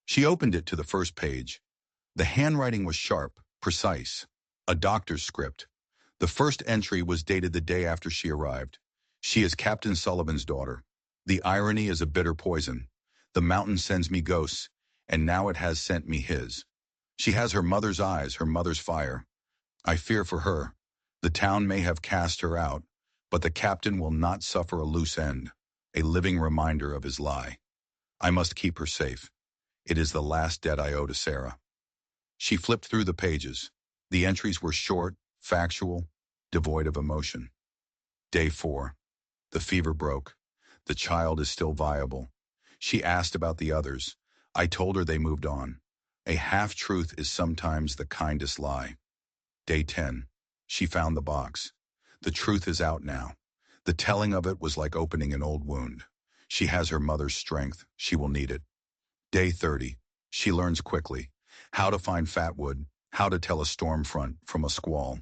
She opened it to the first page. The handwriting was sharp, precise. A doctor's script. The first entry was dated the day after she arrived. "She is Captain Sullivan's daughter. The irony is a bitter poison. The mountain sends me ghosts, and now it has sent me his. She has her mother's eyes, her mother's fire. I fear for her. The town may have cast her out, but the captain will not suffer a loose end, a living reminder of his lie. I must keep her safe. It is the last debt I owe to Sarah." She flipped through the pages. The entries were short, factual, devoid of emotion. Day 4. The fever broke. The child is still viable. She asked about the others. I told her they moved on. A half-truth is sometimes the kindest lie. Day 10. She found the box. The truth is out now. The telling of it was like opening an old wound. She has her mother's strength. She will need it. Day 30. She learns quickly. How to find fatwood, how to tell a storm front from a squall.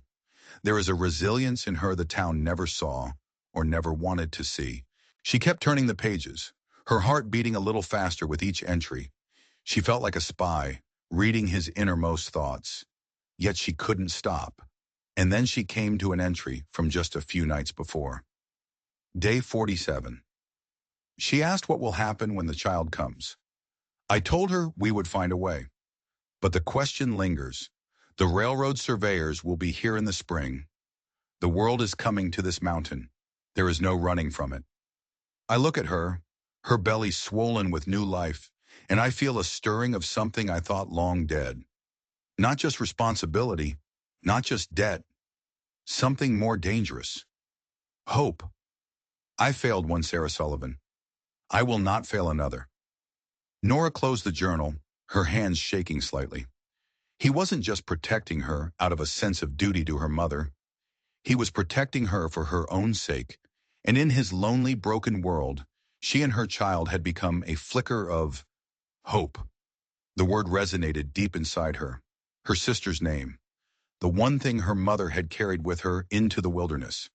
There is a resilience in her the town never saw or never wanted to see. She kept turning the pages, her heart beating a little faster with each entry. She felt like a spy, reading his innermost thoughts. Yet she couldn't stop. And then she came to an entry from just a few nights before. Day 47. She asked what will happen when the child comes. I told her we would find a way. But the question lingers. The railroad surveyors will be here in the spring. The world is coming to this mountain. There is no running from it. I look at her, her belly swollen with new life, and I feel a stirring of something I thought long dead. Not just responsibility, not just debt, something more dangerous. Hope. I failed one Sarah Sullivan. I will not fail another. Nora closed the journal, her hands shaking slightly. He wasn't just protecting her out of a sense of duty to her mother. He was protecting her for her own sake, and in his lonely, broken world, she and her child had become a flicker of hope. The word resonated deep inside her, her sister's name, the one thing her mother had carried with her into the wilderness.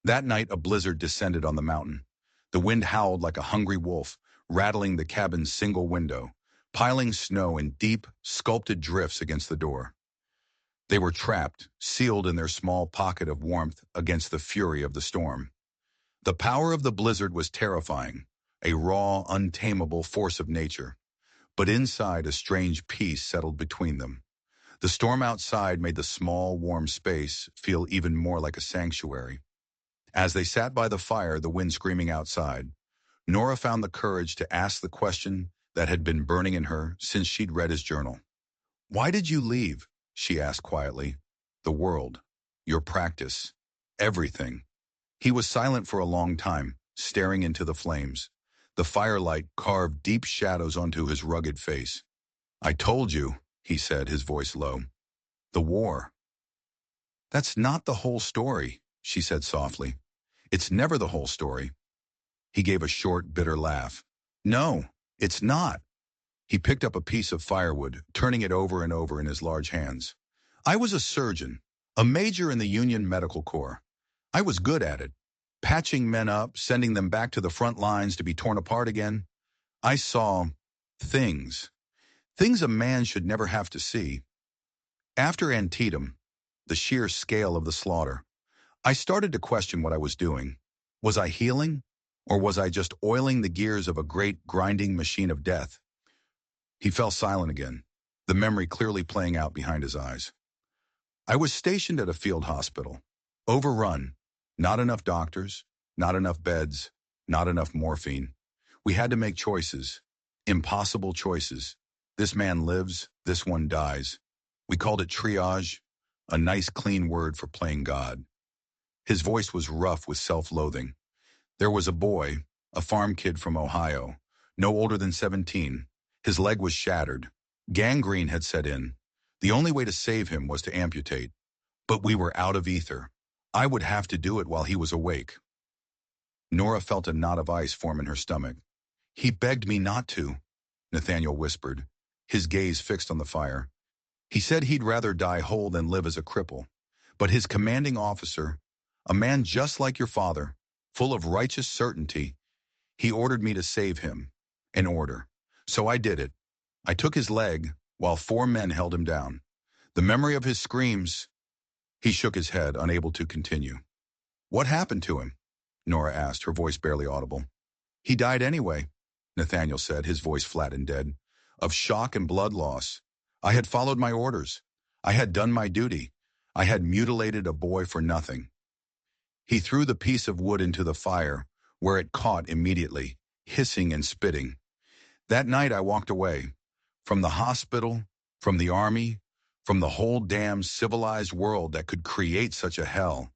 That night a blizzard descended on the mountain. The wind howled like a hungry wolf, rattling the cabin's single window, piling snow in deep, sculpted drifts against the door. They were trapped, sealed in their small pocket of warmth against the fury of the storm. The power of the blizzard was terrifying, a raw, untamable force of nature. But inside, a strange peace settled between them. The storm outside made the small, warm space feel even more like a sanctuary. As they sat by the fire, the wind screaming outside, Nora found the courage to ask the question that had been burning in her since she'd read his journal. "Why did you leave?" she asked quietly. "The world, your practice, everything." He was silent for a long time, staring into the flames. The firelight carved deep shadows onto his rugged face. "I told you," he said, his voice low. The war. That's not the whole story, she said softly. It's never the whole story. He gave a short, bitter laugh. No, it's not. He picked up a piece of firewood, turning it over and over in his large hands. I was a surgeon, a major in the Union Medical Corps. I was good at it. Patching men up, sending them back to the front lines to be torn apart again. I saw things. Things a man should never have to see. After Antietam, the sheer scale of the slaughter, I started to question what I was doing. Was I healing? Or was I just oiling the gears of a great grinding machine of death? He fell silent again, the memory clearly playing out behind his eyes. I was stationed at a field hospital. Overrun. Not enough doctors, not enough beds, not enough morphine. We had to make choices. Impossible choices. This man lives, this one dies. We called it triage, a nice clean word for playing God. His voice was rough with self-loathing. There was a boy, a farm kid from Ohio, no older than 17. His leg was shattered. Gangrene had set in. The only way to save him was to amputate. But we were out of ether. I would have to do it while he was awake. Nora felt a knot of ice form in her stomach. He begged me not to, Nathaniel whispered, his gaze fixed on the fire. He said he'd rather die whole than live as a cripple. But his commanding officer, a man just like your father, full of righteous certainty, he ordered me to save him. An order. So I did it. I took his leg, while 4 men held him down. The memory of his screams. He shook his head, unable to continue. What happened to him? Nora asked, her voice barely audible. He died anyway, Nathaniel said, his voice flat and dead. Of shock and blood loss. I had followed my orders. I had done my duty. I had mutilated a boy for nothing. He threw the piece of wood into the fire, where it caught immediately, hissing and spitting. That night I walked away. From the hospital, from the army, from the whole damn civilized world that could create such a hell.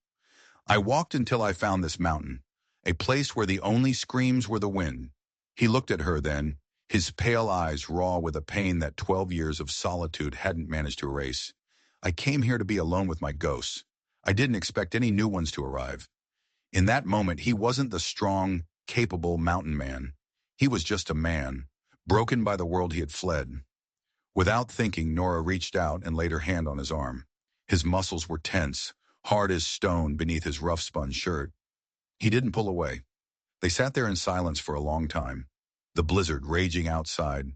I walked until I found this mountain, a place where the only screams were the wind. He looked at her then, his pale eyes raw with a pain that 12 years of solitude hadn't managed to erase. I came here to be alone with my ghosts. I didn't expect any new ones to arrive. In that moment, he wasn't the strong, capable mountain man. He was just a man, broken by the world he had fled. Without thinking, Nora reached out and laid her hand on his arm. His muscles were tense, hard as stone beneath his rough-spun shirt. He didn't pull away. They sat there in silence for a long time, the blizzard raging outside,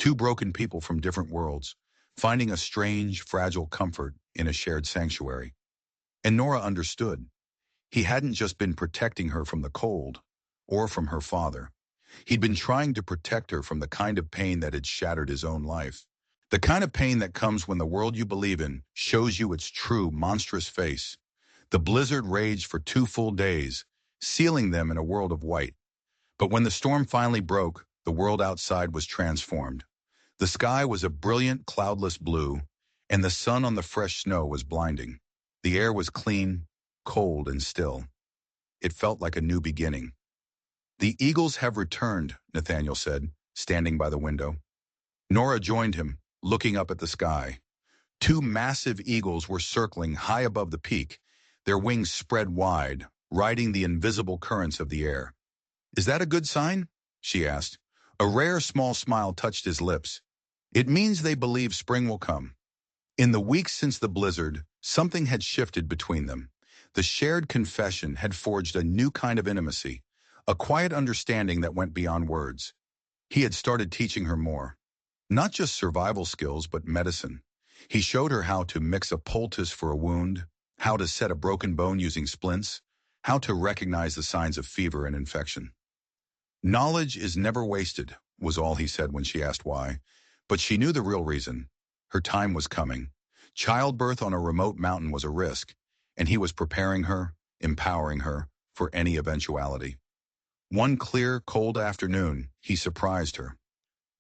2 broken people from different worlds, finding a strange, fragile comfort in a shared sanctuary. And Nora understood. He hadn't just been protecting her from the cold, or from her father. He'd been trying to protect her from the kind of pain that had shattered his own life. The kind of pain that comes when the world you believe in shows you its true, monstrous face. The blizzard raged for 2 full days, sealing them in a world of white. But when the storm finally broke, the world outside was transformed. The sky was a brilliant, cloudless blue, and the sun on the fresh snow was blinding. The air was clean, cold, and still. It felt like a new beginning. The eagles have returned, Nathaniel said, standing by the window. Nora joined him, looking up at the sky. 2 massive eagles were circling high above the peak, their wings spread wide, riding the invisible currents of the air. Is that a good sign? She asked. A rare small smile touched his lips. It means they believe spring will come. In the weeks since the blizzard, something had shifted between them. The shared confession had forged a new kind of intimacy, a quiet understanding that went beyond words. He had started teaching her more. Not just survival skills, but medicine. He showed her how to mix a poultice for a wound, how to set a broken bone using splints, how to recognize the signs of fever and infection. Knowledge is never wasted, was all he said when she asked why. But she knew the real reason. Her time was coming. Childbirth on a remote mountain was a risk, and he was preparing her, empowering her, for any eventuality. One clear, cold afternoon, he surprised her.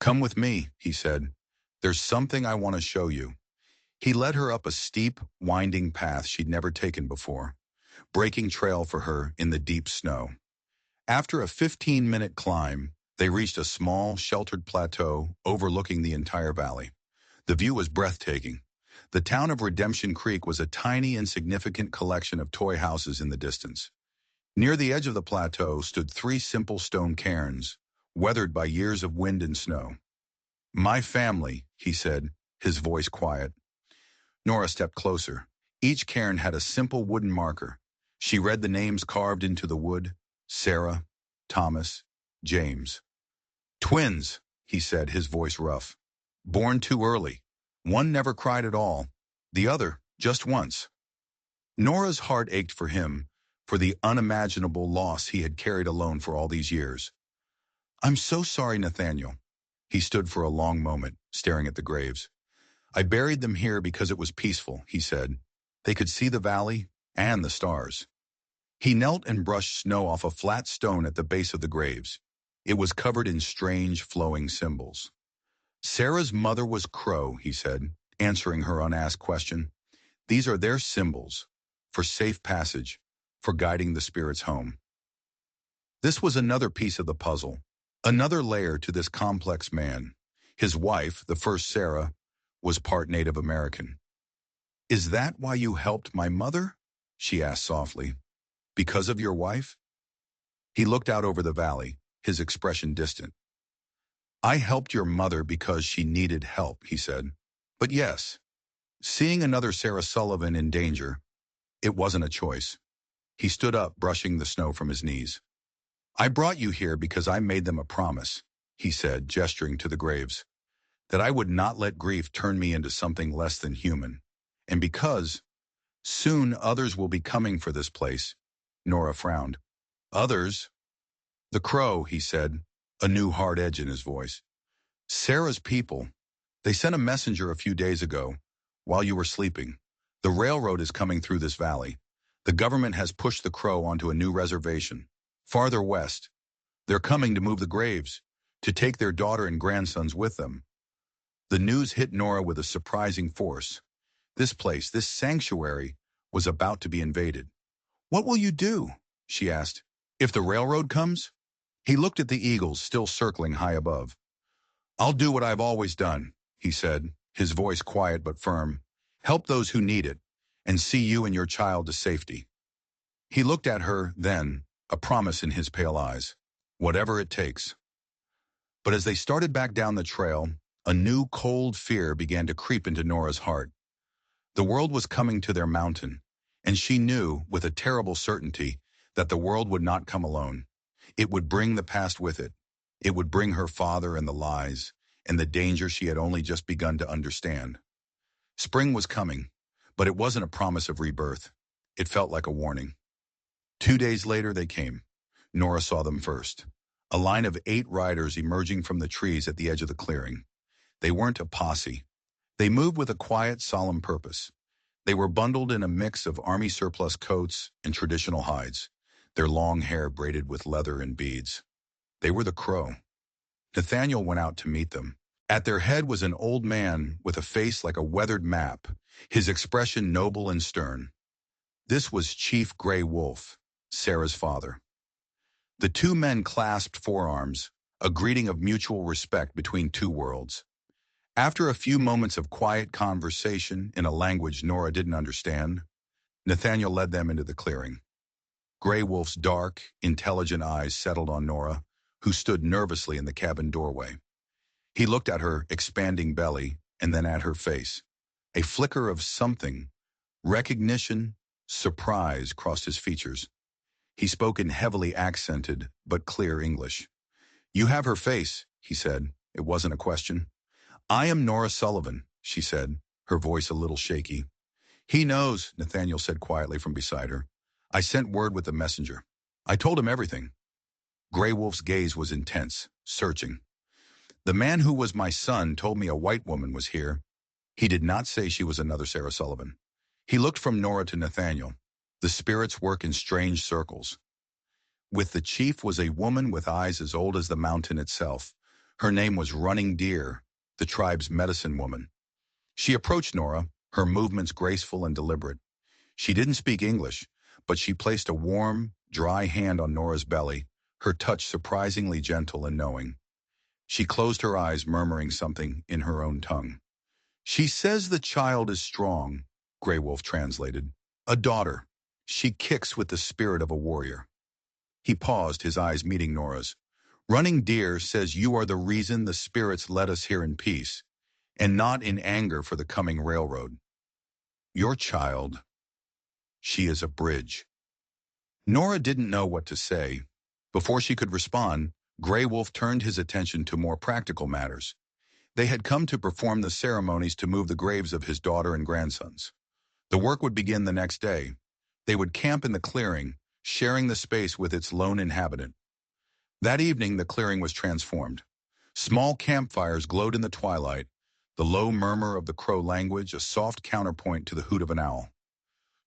Come with me, he said. There's something I want to show you. He led her up a steep, winding path she'd never taken before, breaking trail for her in the deep snow. After a 15-minute climb, they reached a small, sheltered plateau overlooking the entire valley. The view was breathtaking. The town of Redemption Creek was a tiny, insignificant collection of toy houses in the distance. Near the edge of the plateau stood three simple stone cairns, weathered by years of wind and snow. "My family," he said, his voice quiet. Nora stepped closer. Each cairn had a simple wooden marker. She read the names carved into the wood: Sarah, Thomas, James. "Twins," he said, his voice rough. "Born too early. One never cried at all. The other, just once." Nora's heart ached for him, for the unimaginable loss he had carried alone for all these years. "I'm so sorry, Nathaniel." He stood for a long moment, staring at the graves. "I buried them here because it was peaceful," he said. They could see the valley and the stars. He knelt and brushed snow off a flat stone at the base of the graves. It was covered in strange, flowing symbols. "Sarah's mother was Crow," he said, answering her unasked question. "These are their symbols, for safe passage, for guiding the spirits home." This was another piece of the puzzle, another layer to this complex man. His wife, the first Sarah, was part Native American. "Is that why you helped my mother?" she asked softly. "Because of your wife?" He looked out over the valley, his expression distant. "I helped your mother because she needed help," he said. "But yes, seeing another Sarah Sullivan in danger, it wasn't a choice." He stood up, brushing the snow from his knees. "I brought you here because I made them a promise," he said, gesturing to the graves, "that I would not let grief turn me into something less than human. And because soon others will be coming for this place." Nora frowned. "Others?" "The Crow," he said, a new hard edge in his voice. "Sarah's people. They sent a messenger a few days ago, while you were sleeping. The railroad is coming through this valley. The government has pushed the Crow onto a new reservation, farther west. They're coming to move the graves, to take their daughter and grandsons with them." The news hit Nora with a surprising force. This place, this sanctuary, was about to be invaded. "What will you do?" she asked. "If the railroad comes?" He looked at the eagles still circling high above. "I'll do what I've always done," he said, his voice quiet but firm. "Help those who need it, and see you and your child to safety." He looked at her then, a promise in his pale eyes. "Whatever it takes." But as they started back down the trail, a new cold fear began to creep into Nora's heart. The world was coming to their mountain, and she knew, with a terrible certainty, that the world would not come alone. It would bring the past with it. It would bring her father and the lies, and the danger she had only just begun to understand. Spring was coming, but it wasn't a promise of rebirth. It felt like a warning. 2 days later they came. Nora saw them first. A line of 8 riders emerging from the trees at the edge of the clearing. They weren't a posse. They moved with a quiet, solemn purpose. They were bundled in a mix of army surplus coats and traditional hides, their long hair braided with leather and beads. They were the Crow. Nathaniel went out to meet them. At their head was an old man with a face like a weathered map, his expression noble and stern. This was Chief Gray Wolf, Sarah's father. The two men clasped forearms, a greeting of mutual respect between two worlds. After a few moments of quiet conversation in a language Nora didn't understand, Nathaniel led them into the clearing. Gray Wolf's dark, intelligent eyes settled on Nora, who stood nervously in the cabin doorway. He looked at her expanding belly and then at her face. A flicker of something, recognition, surprise, crossed his features. He spoke in heavily accented but clear English. "You have her face," he said. It wasn't a question. "I am Nora Sullivan," she said, her voice a little shaky. "He knows," Nathaniel said quietly from beside her. "I sent word with the messenger. I told him everything." Gray Wolf's gaze was intense, searching. "The man who was my son told me a white woman was here." He did not say she was another Sarah Sullivan. He looked from Nora to Nathaniel. "The spirits work in strange circles." With the chief was a woman with eyes as old as the mountain itself. Her name was Running Deer, the tribe's medicine woman. She approached Nora, her movements graceful and deliberate. She didn't speak English, but she placed a warm, dry hand on Nora's belly, her touch surprisingly gentle and knowing. She closed her eyes, murmuring something in her own tongue. She says the child is strong, Grey Wolf translated. A daughter. She kicks with the spirit of a warrior. He paused, his eyes meeting Nora's. Running Deer says you are the reason the spirits led us here in peace, and not in anger for the coming railroad. Your child, she is a bridge. Nora didn't know what to say. Before she could respond, Grey Wolf turned his attention to more practical matters. They had come to perform the ceremonies to move the graves of his daughter and grandsons. The work would begin the next day. They would camp in the clearing, sharing the space with its lone inhabitant. That evening, the clearing was transformed. Small campfires glowed in the twilight, the low murmur of the crow language a soft counterpoint to the hoot of an owl.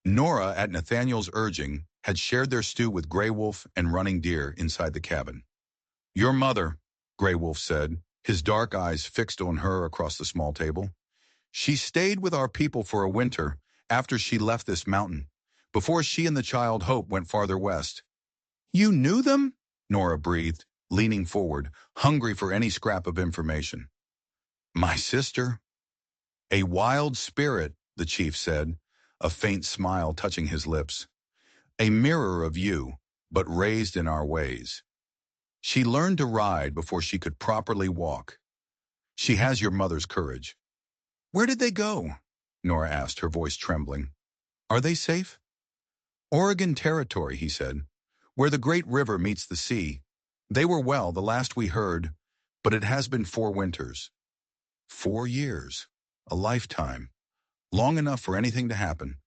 Nora, at Nathaniel's urging, had shared their stew with Grey Wolf and Running Deer inside the cabin. Your mother, Grey Wolf said, his dark eyes fixed on her across the small table. She stayed with our people for a winter after she left this mountain, before she and the child Hope went farther west. You knew them? Nora breathed, leaning forward, hungry for any scrap of information. My sister? A wild spirit, the chief said, a faint smile touching his lips. A mirror of you, but raised in our ways. She learned to ride before she could properly walk. She has your mother's courage. Where did they go? Nora asked, her voice trembling. Are they safe? Oregon Territory, he said, where the great river meets the sea. They were well, the last we heard, but it has been 4 winters. 4 years. A lifetime. Long enough for anything to happen.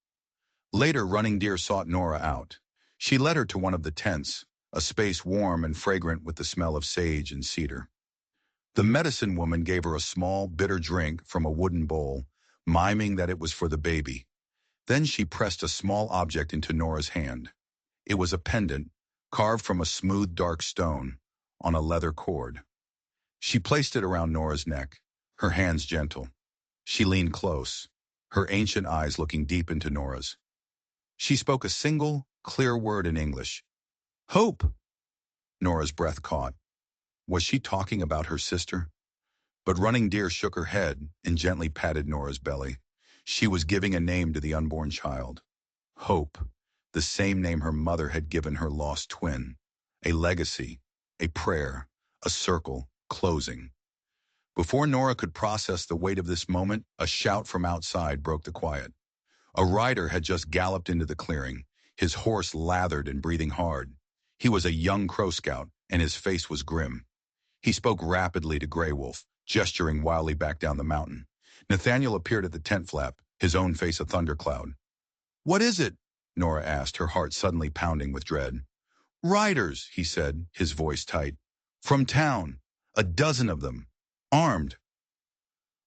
Later, Running Deer sought Nora out. She led her to one of the tents, a space warm and fragrant with the smell of sage and cedar. The medicine woman gave her a small, bitter drink from a wooden bowl, miming that it was for the baby. Then she pressed a small object into Nora's hand. It was a pendant, carved from a smooth, dark stone, on a leather cord. She placed it around Nora's neck, her hands gentle. She leaned close, her ancient eyes looking deep into Nora's. She spoke a single, clear word in English. Hope! Nora's breath caught. Was she talking about her sister? But Running Deer shook her head and gently patted Nora's belly. She was giving a name to the unborn child. Hope, the same name her mother had given her lost twin. A legacy, a prayer, a circle, closing. Before Nora could process the weight of this moment, a shout from outside broke the quiet. A rider had just galloped into the clearing, his horse lathered and breathing hard. He was a young Crow Scout, and his face was grim. He spoke rapidly to Grey Wolf, gesturing wildly back down the mountain. Nathaniel appeared at the tent flap, his own face a thundercloud. What is it? Nora asked, her heart suddenly pounding with dread. Riders, he said, his voice tight. From town. 12 of them. Armed.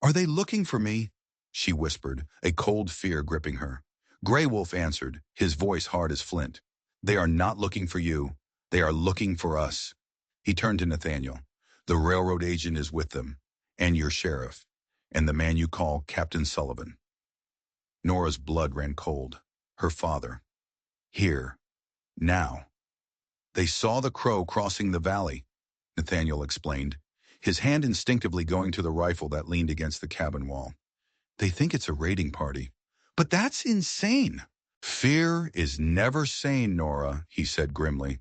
Are they looking for me? She whispered, a cold fear gripping her. Grey Wolf answered, his voice hard as flint. They are not looking for you. They are looking for us. He turned to Nathaniel. The railroad agent is with them, and your sheriff, and the man you call Captain Sullivan. Nora's blood ran cold. Her father. Here. Now. They saw the crow crossing the valley, Nathaniel explained, his hand instinctively going to the rifle that leaned against the cabin wall. They think it's a raiding party. But that's insane. Fear is never sane, Nora, he said grimly,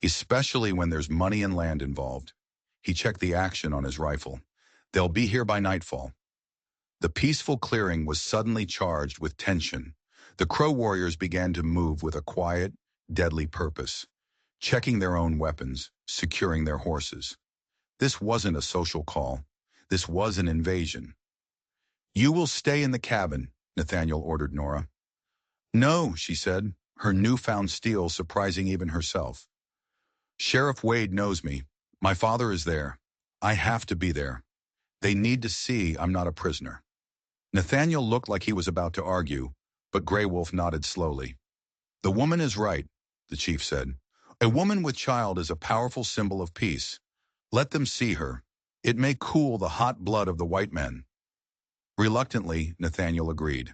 especially when there's money and land involved. He checked the action on his rifle. They'll be here by nightfall. The peaceful clearing was suddenly charged with tension. The Crow warriors began to move with a quiet, deadly purpose, checking their own weapons, securing their horses. This wasn't a social call. This was an invasion. You will stay in the cabin, Nathaniel ordered Nora. No, she said, her newfound steel surprising even herself. Sheriff Wade knows me. My father is there. I have to be there. They need to see I'm not a prisoner. Nathaniel looked like he was about to argue, but Grey Wolf nodded slowly. The woman is right, the chief said. A woman with child is a powerful symbol of peace. Let them see her. It may cool the hot blood of the white men. Reluctantly, Nathaniel agreed.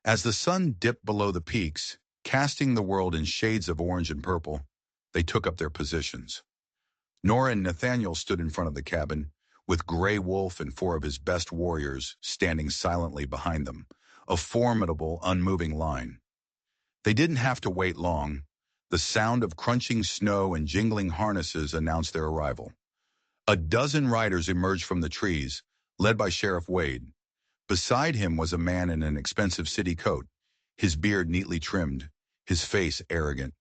As the sun dipped below the peaks, casting the world in shades of orange and purple, they took up their positions. Nora and Nathaniel stood in front of the cabin, with Grey Wolf and four of his best warriors standing silently behind them, a formidable, unmoving line. They didn't have to wait long. The sound of crunching snow and jingling harnesses announced their arrival. A dozen riders emerged from the trees, led by Sheriff Wade. Beside him was a man in an expensive city coat, his beard neatly trimmed, his face arrogant,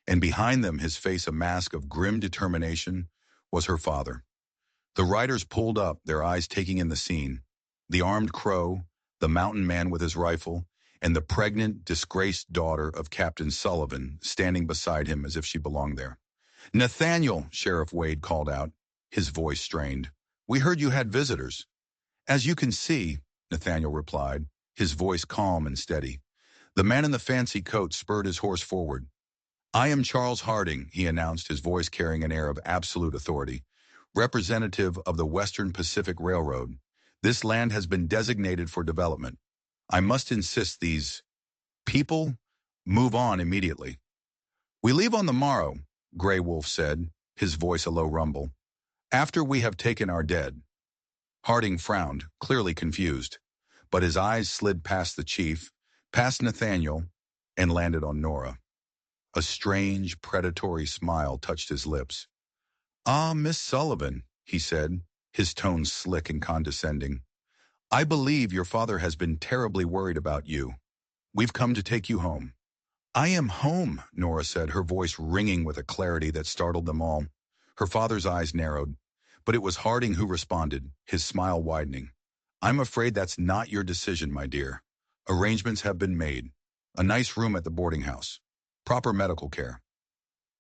and behind them, his face a mask of grim determination, was her father. The riders pulled up, their eyes taking in the scene. The armed crow, the mountain man with his rifle, and the pregnant, disgraced daughter of Captain Sullivan standing beside him as if she belonged there. "Nathaniel," Sheriff Wade called out, his voice strained. "We heard you had visitors." "As you can see," Nathaniel replied, his voice calm and steady. The man in the fancy coat spurred his horse forward. "I am Charles Harding," he announced, his voice carrying an air of absolute authority, "representative of the Western Pacific Railroad. This land has been designated for development. I must insist these people move on immediately." "We leave on the morrow," Grey Wolf said, his voice a low rumble, "after we have taken our dead." Harding frowned, clearly confused, but his eyes slid past the chief, past Nathaniel, and landed on Nora. A strange, predatory smile touched his lips. "Ah, Miss Sullivan," he said, his tone slick and condescending. "I believe your father has been terribly worried about you. We've come to take you home." "I am home," Nora said, her voice ringing with a clarity that startled them all. Her father's eyes narrowed, but it was Harding who responded, his smile widening. "I'm afraid that's not your decision, my dear. Arrangements have been made. A nice room at the boarding house. Proper medical care."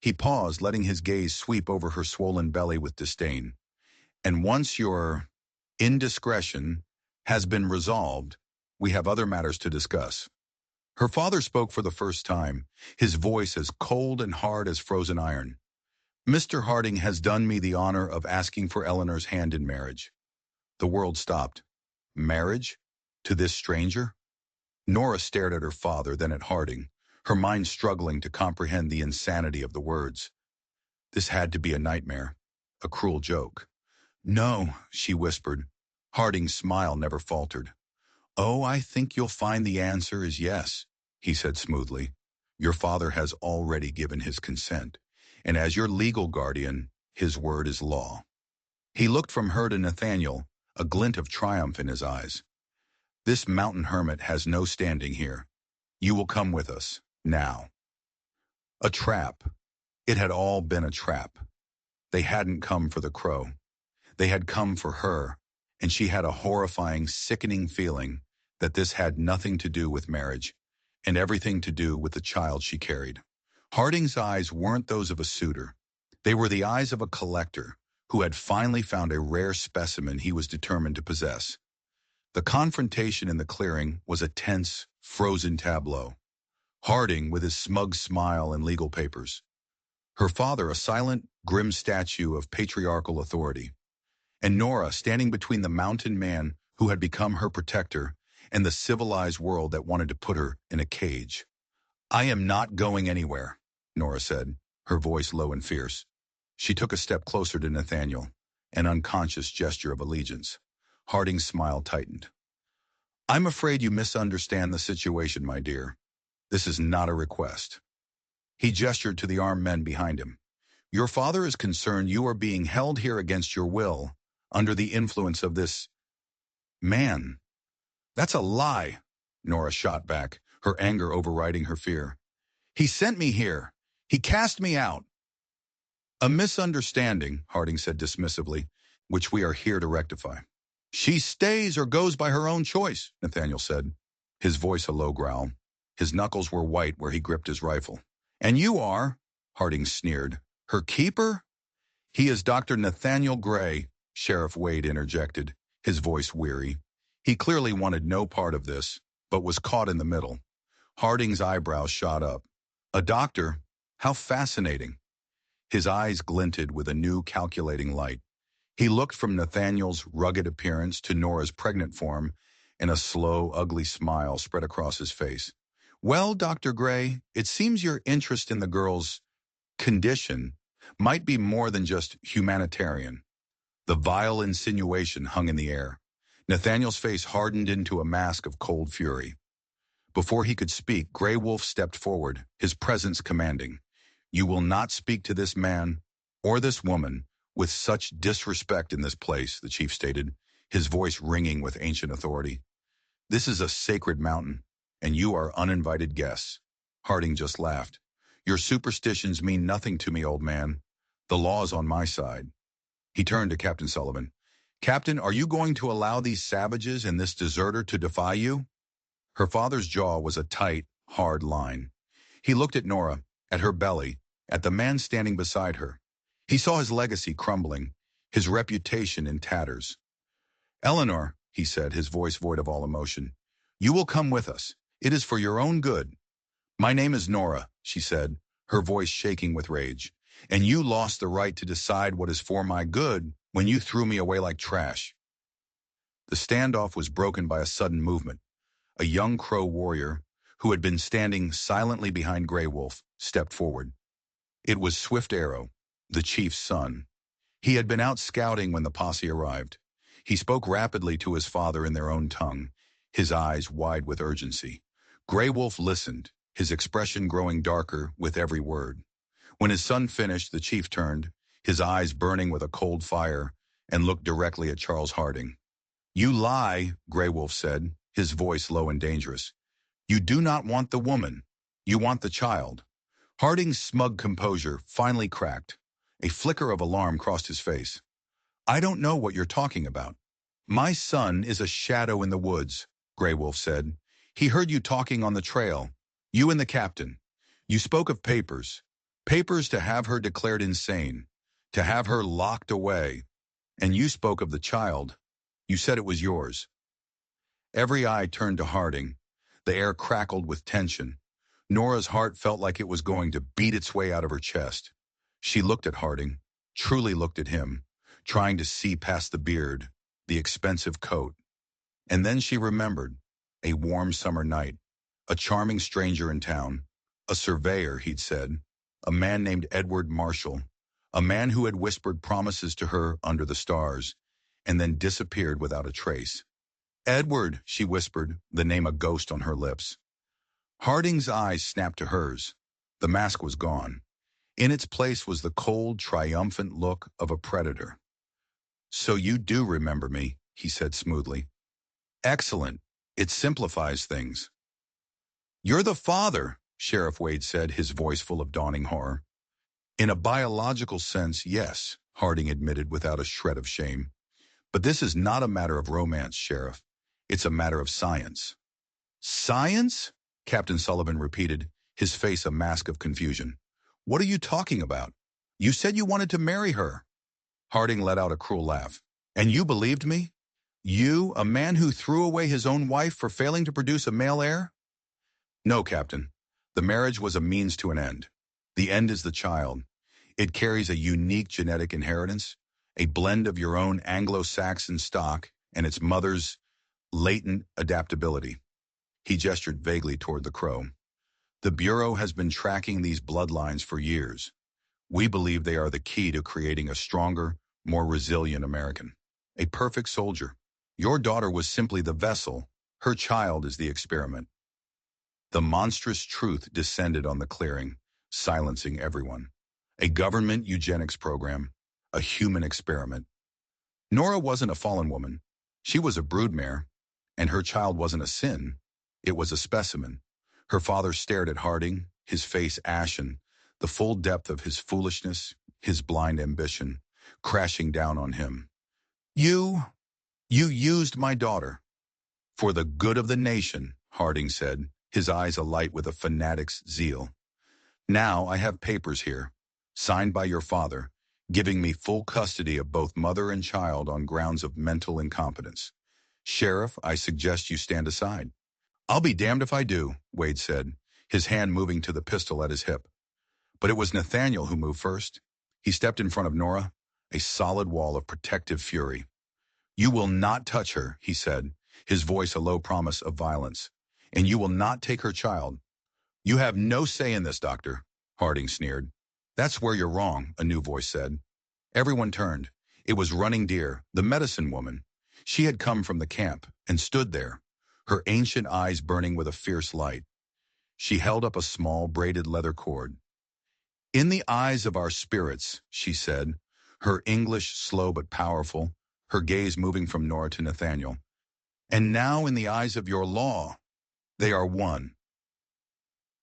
He paused, letting his gaze sweep over her swollen belly with disdain. "And once your indiscretion has been resolved, we have other matters to discuss." Her father spoke for the first time, his voice as cold and hard as frozen iron. "Mr. Harding has done me the honor of asking for Eleanor's hand in marriage." The world stopped. Marriage? To this stranger? Nora stared at her father, then at Harding, her mind struggling to comprehend the insanity of the words. This had to be a nightmare, a cruel joke. "No," she whispered. Harding's smile never faltered. "Oh, I think you'll find the answer is yes," he said smoothly. "Your father has already given his consent, and as your legal guardian, his word is law." He looked from her to Nathaniel, a glint of triumph in his eyes. "This mountain hermit has no standing here. You will come with us, now." A trap. It had all been a trap. They hadn't come for the crow. They had come for her, and she had a horrifying, sickening feeling that this had nothing to do with marriage, and everything to do with the child she carried. Harding's eyes weren't those of a suitor. They were the eyes of a collector who had finally found a rare specimen he was determined to possess. The confrontation in the clearing was a tense, frozen tableau. Harding with his smug smile and legal papers. Her father a silent, grim statue of patriarchal authority. And Nora standing between the mountain man who had become her protector and the civilized world that wanted to put her in a cage. "I am not going anywhere," Nora said, her voice low and fierce. She took a step closer to Nathaniel, an unconscious gesture of allegiance. Harding's smile tightened. "I'm afraid you misunderstand the situation, my dear. This is not a request." He gestured to the armed men behind him. "Your father is concerned you are being held here against your will, under the influence of this man." "That's a lie," Nora shot back, her anger overriding her fear. "He sent me here. He cast me out." "A misunderstanding," Harding said dismissively, "which we are here to rectify." "She stays or goes by her own choice," Nathaniel said, his voice a low growl. His knuckles were white where he gripped his rifle. "And you are," Harding sneered, "her keeper?" "He is Dr. Nathaniel Gray," Sheriff Wade interjected, his voice weary. He clearly wanted no part of this, but was caught in the middle. Harding's eyebrows shot up. "A doctor? How fascinating." His eyes glinted with a new calculating light. He looked from Nathaniel's rugged appearance to Nora's pregnant form, and a slow, ugly smile spread across his face. "Well, Dr. Gray, it seems your interest in the girl's condition might be more than just humanitarian." The vile insinuation hung in the air. Nathaniel's face hardened into a mask of cold fury. Before he could speak, Grey Wolf stepped forward, his presence commanding. "You will not speak to this man or this woman with such disrespect in this place," the chief stated, his voice ringing with ancient authority. "This is a sacred mountain, and you are uninvited guests." Harding just laughed. "Your superstitions mean nothing to me, old man. The law is on my side." He turned to Captain Sullivan. "Captain, are you going to allow these savages and this deserter to defy you?" Her father's jaw was a tight, hard line. He looked at Nora, at her belly, at the man standing beside her. He saw his legacy crumbling, his reputation in tatters. "Eleanor," he said, his voice void of all emotion, "you will come with us. It is for your own good." "My name is Nora," she said, her voice shaking with rage. "And you lost the right to decide what is for my good when you threw me away like trash." The standoff was broken by a sudden movement. A young Crow warrior, who had been standing silently behind Grey Wolf, stepped forward. It was Swift Arrow, the chief's son. He had been out scouting when the posse arrived. He spoke rapidly to his father in their own tongue, his eyes wide with urgency. Grey Wolf listened, his expression growing darker with every word. When his son finished, the chief turned, his eyes burning with a cold fire, and looked directly at Charles Harding. "You lie," Grey Wolf said, his voice low and dangerous. "You do not want the woman. You want the child." Harding's smug composure finally cracked. A flicker of alarm crossed his face. "I don't know what you're talking about." "My son is a shadow in the woods," Grey Wolf said. "He heard you talking on the trail, you and the captain. You spoke of papers. Papers to have her declared insane, to have her locked away. And you spoke of the child. You said it was yours." Every eye turned to Harding. The air crackled with tension. Nora's heart felt like it was going to beat its way out of her chest. She looked at Harding, truly looked at him, trying to see past the beard, the expensive coat. And then she remembered, a warm summer night, a charming stranger in town, a surveyor, he'd said, a man named Edward Marshall, a man who had whispered promises to her under the stars, and then disappeared without a trace. "Edward," she whispered, the name a ghost on her lips. Harding's eyes snapped to hers. The mask was gone. In its place was the cold, triumphant look of a predator. "So you do remember me," he said smoothly. "Excellent. It simplifies things." "You're the father," Sheriff Wade said, his voice full of dawning horror. "In a biological sense, yes," Harding admitted without a shred of shame. "But this is not a matter of romance, Sheriff. It's a matter of science." "Science?" Captain Sullivan repeated, his face a mask of confusion. "What are you talking about? You said you wanted to marry her." Harding let out a cruel laugh. "And you believed me? You, a man who threw away his own wife for failing to produce a male heir?" "No, Captain. The marriage was a means to an end. The end is the child. It carries a unique genetic inheritance, a blend of your own Anglo-Saxon stock and its mother's latent adaptability." He gestured vaguely toward the Crow. "The Bureau has been tracking these bloodlines for years. We believe they are the key to creating a stronger, more resilient American. A perfect soldier. Your daughter was simply the vessel. Her child is the experiment." The monstrous truth descended on the clearing, silencing everyone. A government eugenics program, a human experiment. Nora wasn't a fallen woman. She was a broodmare, and her child wasn't a sin. It was a specimen. Her father stared at Harding, his face ashen, the full depth of his foolishness, his blind ambition, crashing down on him. You used my daughter." "For the good of the nation," Harding said, his eyes alight with a fanatic's zeal. "Now I have papers here, signed by your father, giving me full custody of both mother and child on grounds of mental incompetence. Sheriff, I suggest you stand aside." "I'll be damned if I do," Wade said, his hand moving to the pistol at his hip. But it was Nathaniel who moved first. He stepped in front of Nora, a solid wall of protective fury. "You will not touch her," he said, his voice a low promise of violence. "And you will not take her child." "You have no say in this, Doctor," Harding sneered. "That's where you're wrong," a new voice said. Everyone turned. It was Running Deer, the medicine woman. She had come from the camp and stood there, her ancient eyes burning with a fierce light. She held up a small braided leather cord. "In the eyes of our spirits," she said, her English slow but powerful, her gaze moving from Nora to Nathaniel. "And now in the eyes of your law, they are one."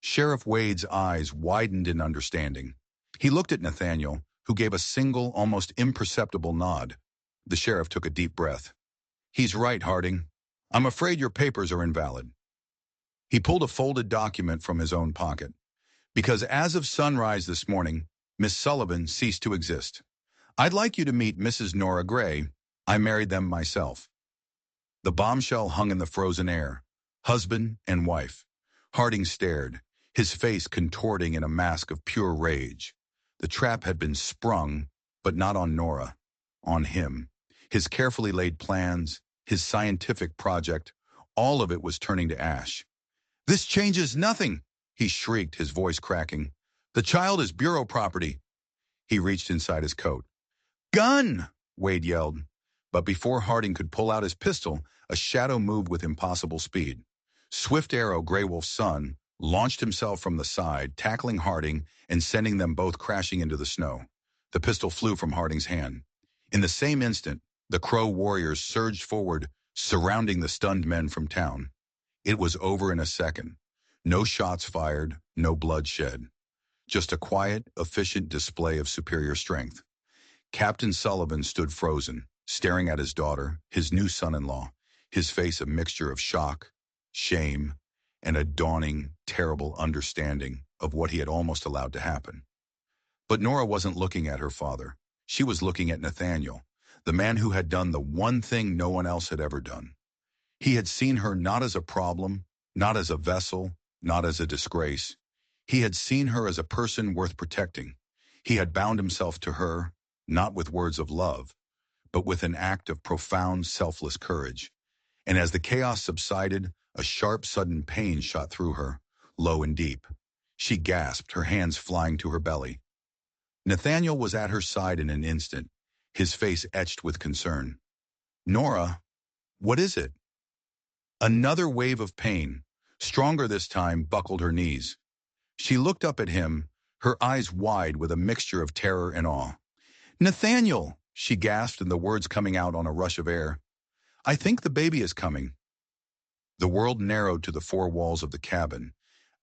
Sheriff Wade's eyes widened in understanding. He looked at Nathaniel, who gave a single, almost imperceptible nod. The sheriff took a deep breath. "He's right, Harding. I'm afraid your papers are invalid." He pulled a folded document from his own pocket. "Because as of sunrise this morning, Miss Sullivan ceased to exist. I'd like you to meet Mrs. Nora Gray. I married them myself." The bombshell hung in the frozen air. Husband and wife. Harding stared, his face contorting in a mask of pure rage. The trap had been sprung, but not on Nora. On him. His carefully laid plans, his scientific project, all of it was turning to ash. "This changes nothing," he shrieked, his voice cracking. "The child is bureau property." He reached inside his coat. "Gun!" Wade yelled. But before Harding could pull out his pistol, a shadow moved with impossible speed. Swift Arrow, Grey Wolf's son, launched himself from the side, tackling Harding and sending them both crashing into the snow. The pistol flew from Harding's hand. In the same instant, the Crow warriors surged forward, surrounding the stunned men from town. It was over in a second. No shots fired, no blood shed. Just a quiet, efficient display of superior strength. Captain Sullivan stood frozen, staring at his daughter, his new son-in-law, his face a mixture of shock, shame, and a dawning, terrible understanding of what he had almost allowed to happen. But Nora wasn't looking at her father. She was looking at Nathaniel, the man who had done the one thing no one else had ever done. He had seen her not as a problem, not as a vessel, not as a disgrace. He had seen her as a person worth protecting. He had bound himself to her, not with words of love, but with an act of profound, selfless courage. And as the chaos subsided, a sharp, sudden pain shot through her, low and deep. She gasped, her hands flying to her belly. Nathaniel was at her side in an instant, his face etched with concern. "Nora, what is it?" Another wave of pain, stronger this time, buckled her knees. She looked up at him, her eyes wide with a mixture of terror and awe. "Nathaniel," she gasped, and the words coming out on a rush of air. "I think the baby is coming." The world narrowed to the four walls of the cabin.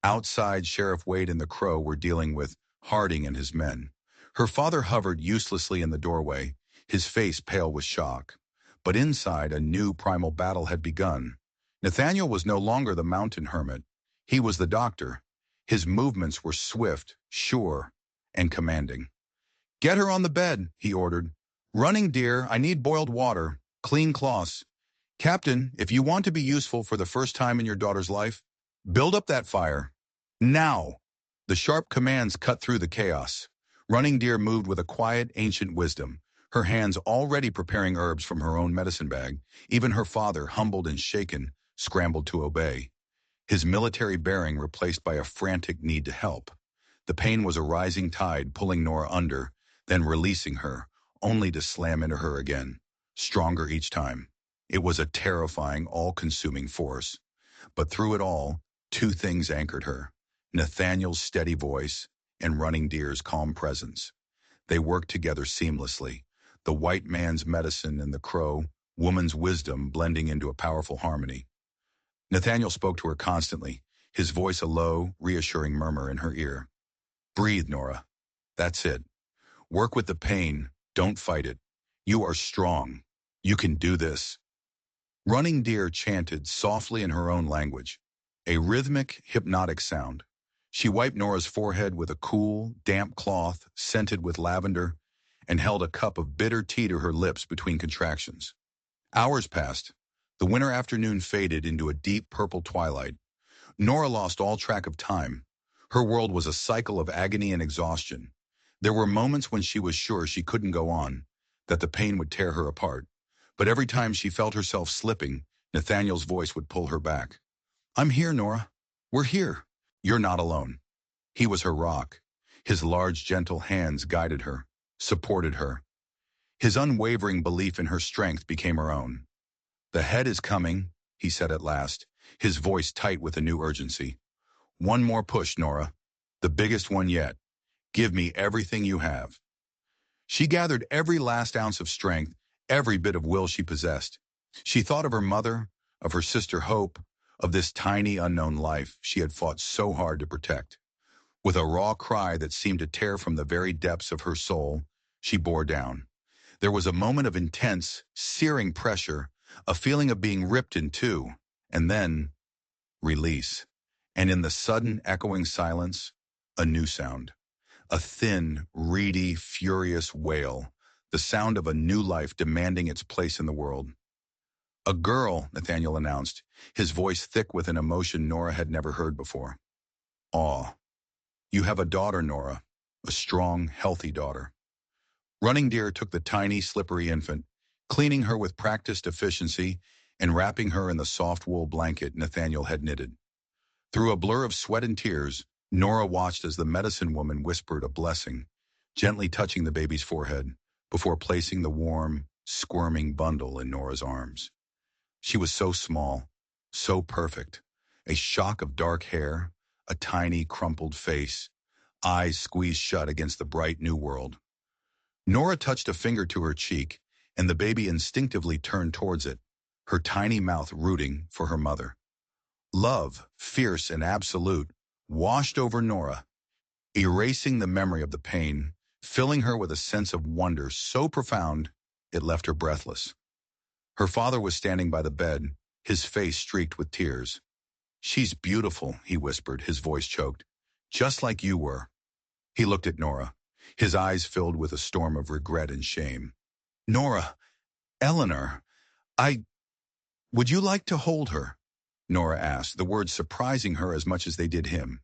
Outside, Sheriff Wade and the Crow were dealing with Harding and his men. Her father hovered uselessly in the doorway, his face pale with shock. But inside, a new primal battle had begun. Nathaniel was no longer the mountain hermit. He was the doctor. His movements were swift, sure, and commanding. "Get her on the bed," he ordered. "Running Deer, I need boiled water, clean cloths. Captain, if you want to be useful for the first time in your daughter's life, build up that fire. Now!" The sharp commands cut through the chaos. Running Deer moved with a quiet, ancient wisdom, her hands already preparing herbs from her own medicine bag. Even her father, humbled and shaken, scrambled to obey. His military bearing replaced by a frantic need to help. The pain was a rising tide, pulling Nora under, then releasing her, only to slam into her again, stronger each time. It was a terrifying, all-consuming force. But through it all, two things anchored her: Nathaniel's steady voice and Running Deer's calm presence. They worked together seamlessly, the white man's medicine and the Crow, woman's wisdom blending into a powerful harmony. Nathaniel spoke to her constantly, his voice a low, reassuring murmur in her ear. "Breathe, Nora. That's it. Work with the pain. Don't fight it. You are strong. You can do this." Running Deer chanted softly in her own language, a rhythmic, hypnotic sound. She wiped Nora's forehead with a cool, damp cloth scented with lavender and held a cup of bitter tea to her lips between contractions. Hours passed. The winter afternoon faded into a deep purple twilight. Nora lost all track of time. Her world was a cycle of agony and exhaustion. There were moments when she was sure she couldn't go on, that the pain would tear her apart. But every time she felt herself slipping, Nathaniel's voice would pull her back. "I'm here, Nora. We're here. You're not alone." He was her rock. His large, gentle hands guided her, supported her. His unwavering belief in her strength became her own. "The head is coming," he said at last, his voice tight with a new urgency. "One more push, Nora. The biggest one yet. Give me everything you have." She gathered every last ounce of strength, every bit of will she possessed. She thought of her mother, of her sister Hope, of this tiny unknown life she had fought so hard to protect. With a raw cry that seemed to tear from the very depths of her soul, she bore down. There was a moment of intense, searing pressure, a feeling of being ripped in two, and then release. And in the sudden echoing silence, a new sound. A thin, reedy, furious wail, the sound of a new life demanding its place in the world. "A girl," Nathaniel announced, his voice thick with an emotion Nora had never heard before. "Awe. You have a daughter, Nora, a strong, healthy daughter." Running Deer took the tiny, slippery infant, cleaning her with practiced efficiency and wrapping her in the soft wool blanket Nathaniel had knitted. Through a blur of sweat and tears, Nora watched as the medicine woman whispered a blessing, gently touching the baby's forehead, before placing the warm, squirming bundle in Nora's arms. She was so small, so perfect, a shock of dark hair, a tiny, crumpled face, eyes squeezed shut against the bright new world. Nora touched a finger to her cheek, and the baby instinctively turned towards it, her tiny mouth rooting for her mother. Love, fierce and absolute, washed over Nora, erasing the memory of the pain, filling her with a sense of wonder so profound it left her breathless. Her father was standing by the bed, his face streaked with tears. "She's beautiful," he whispered, his voice choked. "Just like you were." He looked at Nora, his eyes filled with a storm of regret and shame. "Nora, Eleanor, I... would you like to hold her?" Nora asked, the words surprising her as much as they did him.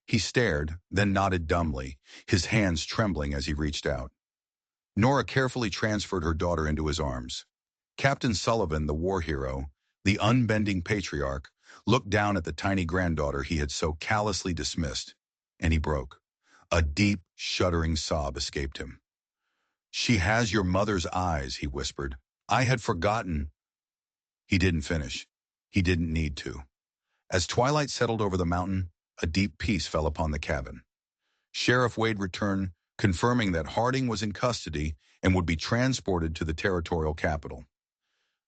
He stared, then nodded dumbly, his hands trembling as he reached out. Nora carefully transferred her daughter into his arms. Captain Sullivan, the war hero, the unbending patriarch, looked down at the tiny granddaughter he had so callously dismissed, and he broke. A deep, shuddering sob escaped him. "She has your mother's eyes," he whispered. "I had forgotten." He didn't finish. He didn't need to. As twilight settled over the mountain, a deep peace fell upon the cabin. Sheriff Wade returned, confirming that Harding was in custody and would be transported to the territorial capital.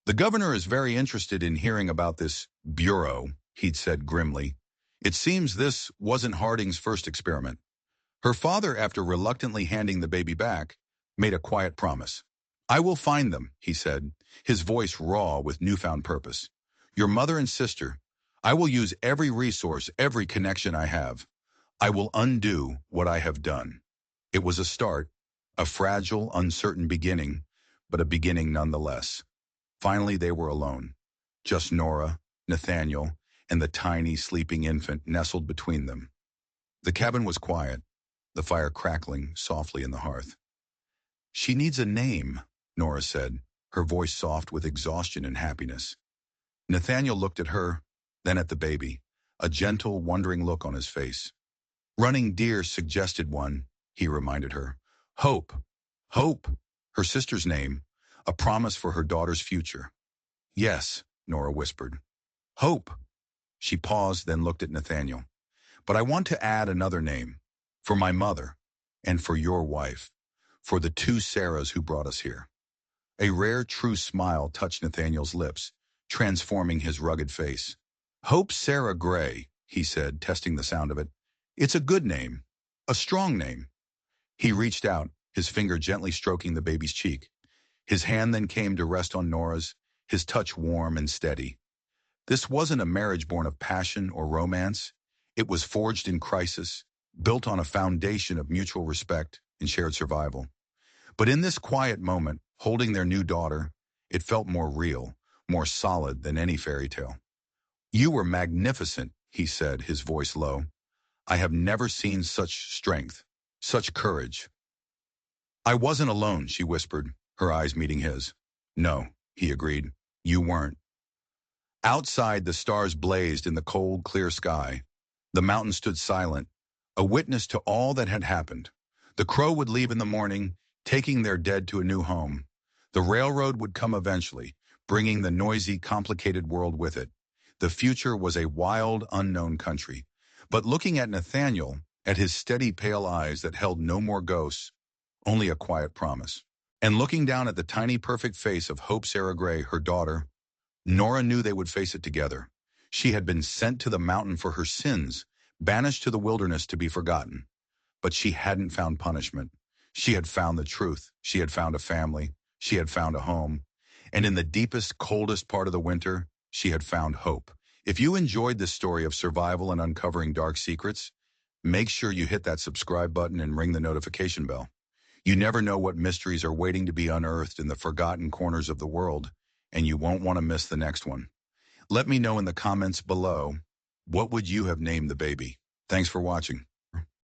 "The governor is very interested in hearing about this bureau," he'd said grimly. "It seems this wasn't Harding's first experiment." Her father, after reluctantly handing the baby back, made a quiet promise. "I will find them," he said, his voice raw with newfound purpose. "Your mother and sister. I will use every resource, every connection I have. I will undo what I have done." It was a start, a fragile, uncertain beginning, but a beginning nonetheless. Finally, they were alone. Just Nora, Nathaniel, and the tiny, sleeping infant nestled between them. The cabin was quiet, the fire crackling softly in the hearth. "She needs a name," Nora said, her voice soft with exhaustion and happiness. Nathaniel looked at her, then at the baby, a gentle, wondering look on his face. "Running Deer suggested one," he reminded her. "Hope. Hope, her sister's name, a promise for her daughter's future." "Yes," Nora whispered. "Hope." She paused, then looked at Nathaniel. "But I want to add another name, for my mother, and for your wife, for the two Sarahs who brought us here." A rare, true smile touched Nathaniel's lips, transforming his rugged face. "Hope Sarah Gray," he said, testing the sound of it. "It's a good name, a strong name." He reached out, his finger gently stroking the baby's cheek. His hand then came to rest on Nora's, his touch warm and steady. This wasn't a marriage born of passion or romance. It was forged in crisis, built on a foundation of mutual respect and shared survival. But in this quiet moment, holding their new daughter, it felt more real, more solid than any fairy tale. "You were magnificent," he said, his voice low. "I have never seen such strength, such courage." "I wasn't alone," she whispered, her eyes meeting his. "No," he agreed, "you weren't." Outside, the stars blazed in the cold, clear sky. The mountain stood silent, a witness to all that had happened. The crow would leave in the morning, taking their dead to a new home. The railroad would come eventually, bringing the noisy, complicated world with it. The future was a wild, unknown country. But looking at Nathaniel, at his steady, pale eyes that held no more ghosts, only a quiet promise. And looking down at the tiny, perfect face of Hope Sarah Gray, her daughter, Nora knew they would face it together. She had been sent to the mountain for her sins, banished to the wilderness to be forgotten. But she hadn't found punishment. She had found the truth. She had found a family. She had found a home. And in the deepest, coldest part of the winter, she had found hope. If you enjoyed this story of survival and uncovering dark secrets, make sure you hit that subscribe button and ring the notification bell. You never know what mysteries are waiting to be unearthed in the forgotten corners of the world, and you won't want to miss the next one. Let me know in the comments below, what would you have named the baby? Thanks for watching.